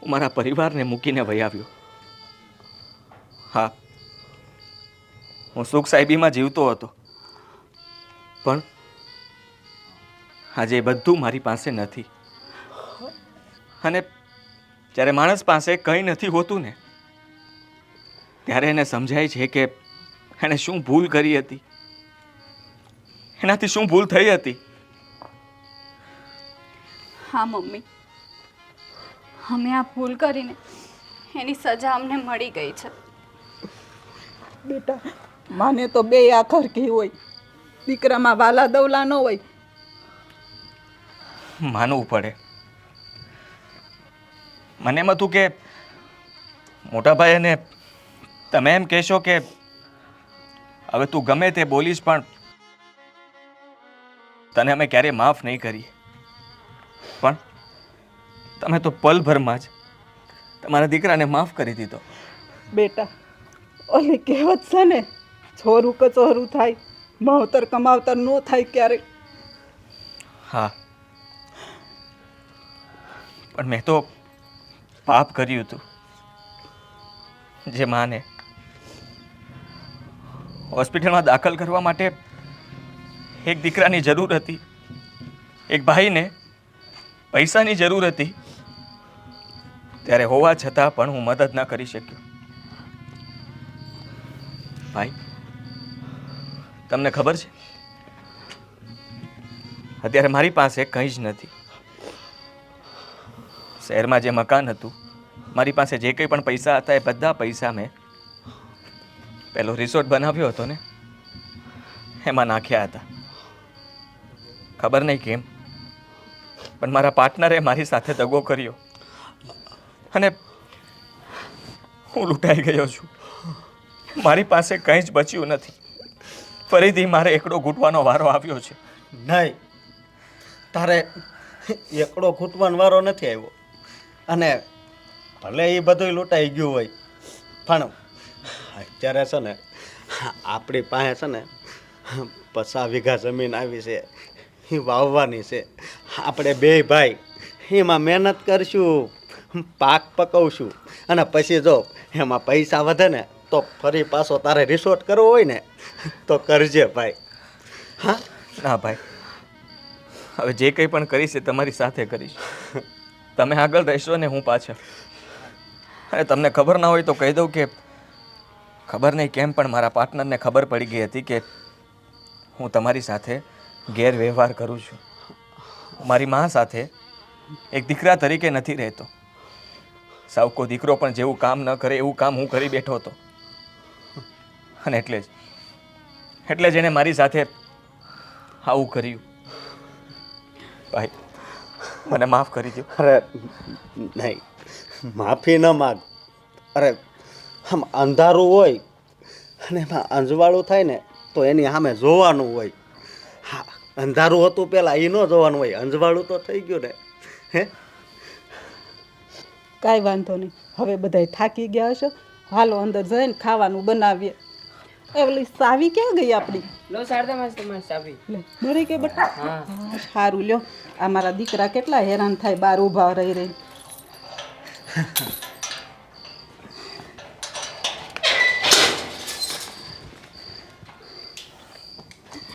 હું મારા પરિવારને મૂકીને વહી આવ્યો. હા, હું સુખ સાહેબીમાં જીવતો હતો, પણ આજે એ બધું મારી પાસે નથી. અને જ્યારે માણસ પાસે કંઈ નથી હોતું ને ત્યારે એને સમજાય છે કે એણે શું ભૂલ કરી હતી, એનાથી શું ભૂલ થઈ હતી. હા મમ્મી, અમે આ ભૂલ કરીને એની સજા અમને મળી ગઈ છે. બેટા માને તો બે આખર કી હોય, દીકરામાં વાલા દવલા ન હોય. માનવું પડે. મને એમ હતું કે મોટા ભાઈ અને તમે એમ કહેશો કે હવે તું ગમે તે બોલીશ પણ તને અમે ક્યારેય માફ નહીં કરીએ. પણ તમે તો પલભરમાં જ તમારા દીકરાને માફ કરી દીધો. બેટા ઓલી કહેવત છે ને, છોરું કચોરું થાય, માવતર કમાવતર ન થાય ક્યારેક. હા, પણ મેં તો પાપ કર્યું હતું જે માને હોસ્પિટલમાં દાખલ કરવા માટે એક દીકરાની જરૂર હતી, એક ભાઈને પૈસાની જરૂર હતી, ત્યારે હોવા છતાં પણ હું મદદ ના કરી શક્યો. ભાઈ, તમને ખબર છે, અત્યારે મારી પાસે કંઈ જ નથી. શહેરમાં જે મકાન હતું, મારી પાસે જે કંઈ પણ પૈસા હતા એ બધા પૈસા મેં પેલો રિસોર્ટ બનાવ્યો હતો ને એમાં નાખ્યા હતા. ખબર નહીં કેમ, પણ મારા પાર્ટનરે મારી સાથે દગો કર્યો અને હું લૂંટાઈ ગયો છું. મારી પાસે કંઈ જ બચ્યું નથી. ફરીથી મારે એકડો ઘૂંટવાનો વારો આવ્યો છે. નહીં, તારે એકડો ખૂટવાનો વારો નથી આવ્યો. અને ભલે એ બધું લૂંટાઈ ગયું હોય, પણ અત્યારે છે ને આપણી પાસે છે ને 50 વીઘા જમીન આવી છે, એ વાવવાની છે. આપણે બે ભાઈ એમાં મહેનત કરશું, પાક પકવશું, અને પછી જો એમાં પૈસા વધે ને તો ફરી પાછો તારે રિસોર્ટ કરવો હોય ને તો કરજે ભાઈ. હા ના ભાઈ, હવે જે કંઈ પણ કરીશ એ તમારી સાથે કરીશ. તમે આગળ રહેશો ને હું પાછળ. અને તમને ખબર ના હોય તો કહી દઉં કે ખબર નહીં કેમ પણ મારા પાર્ટનરને ખબર પડી ગઈ હતી કે હું તમારી સાથે ગેરવ્યવહાર કરું છું. મારી મા સાથે એક દીકરા તરીકે નથી રહેતો. સાવ કોઈ દીકરો પણ જેવું કામ ન કરે એવું કામ હું કરી બેઠો હતો. અને એટલે જ એણે મારી સાથે આવું કર્યું. ભાઈ, મને માફ કરી દો. અરે નહીં, માફી ન માગ. અરે આમ અંધારું હોય અને એમાં અંજવાળું થાય ને તો એની સામે જોવાનું હોય. હા, અંધારું હતું પહેલાં એ ન જોવાનું હોય, અંજવાળું તો થઈ ગયું ને. હે, કાંઈ વાંધો નહીં, હવે બધાય થાકી ગયા હશો. હાલો અંદર જઈને ખાવાનું બનાવીએ. ઓલી સાવી ક્યાં ગઈ આપણી? લો શારદામાં તમારી ચાવી. લે, મળી ગઈ બટા? હા, સારું લ્યો. આ મારા દીકરા કેટલા હેરાન થાય બહાર ઊભા રહી રહી.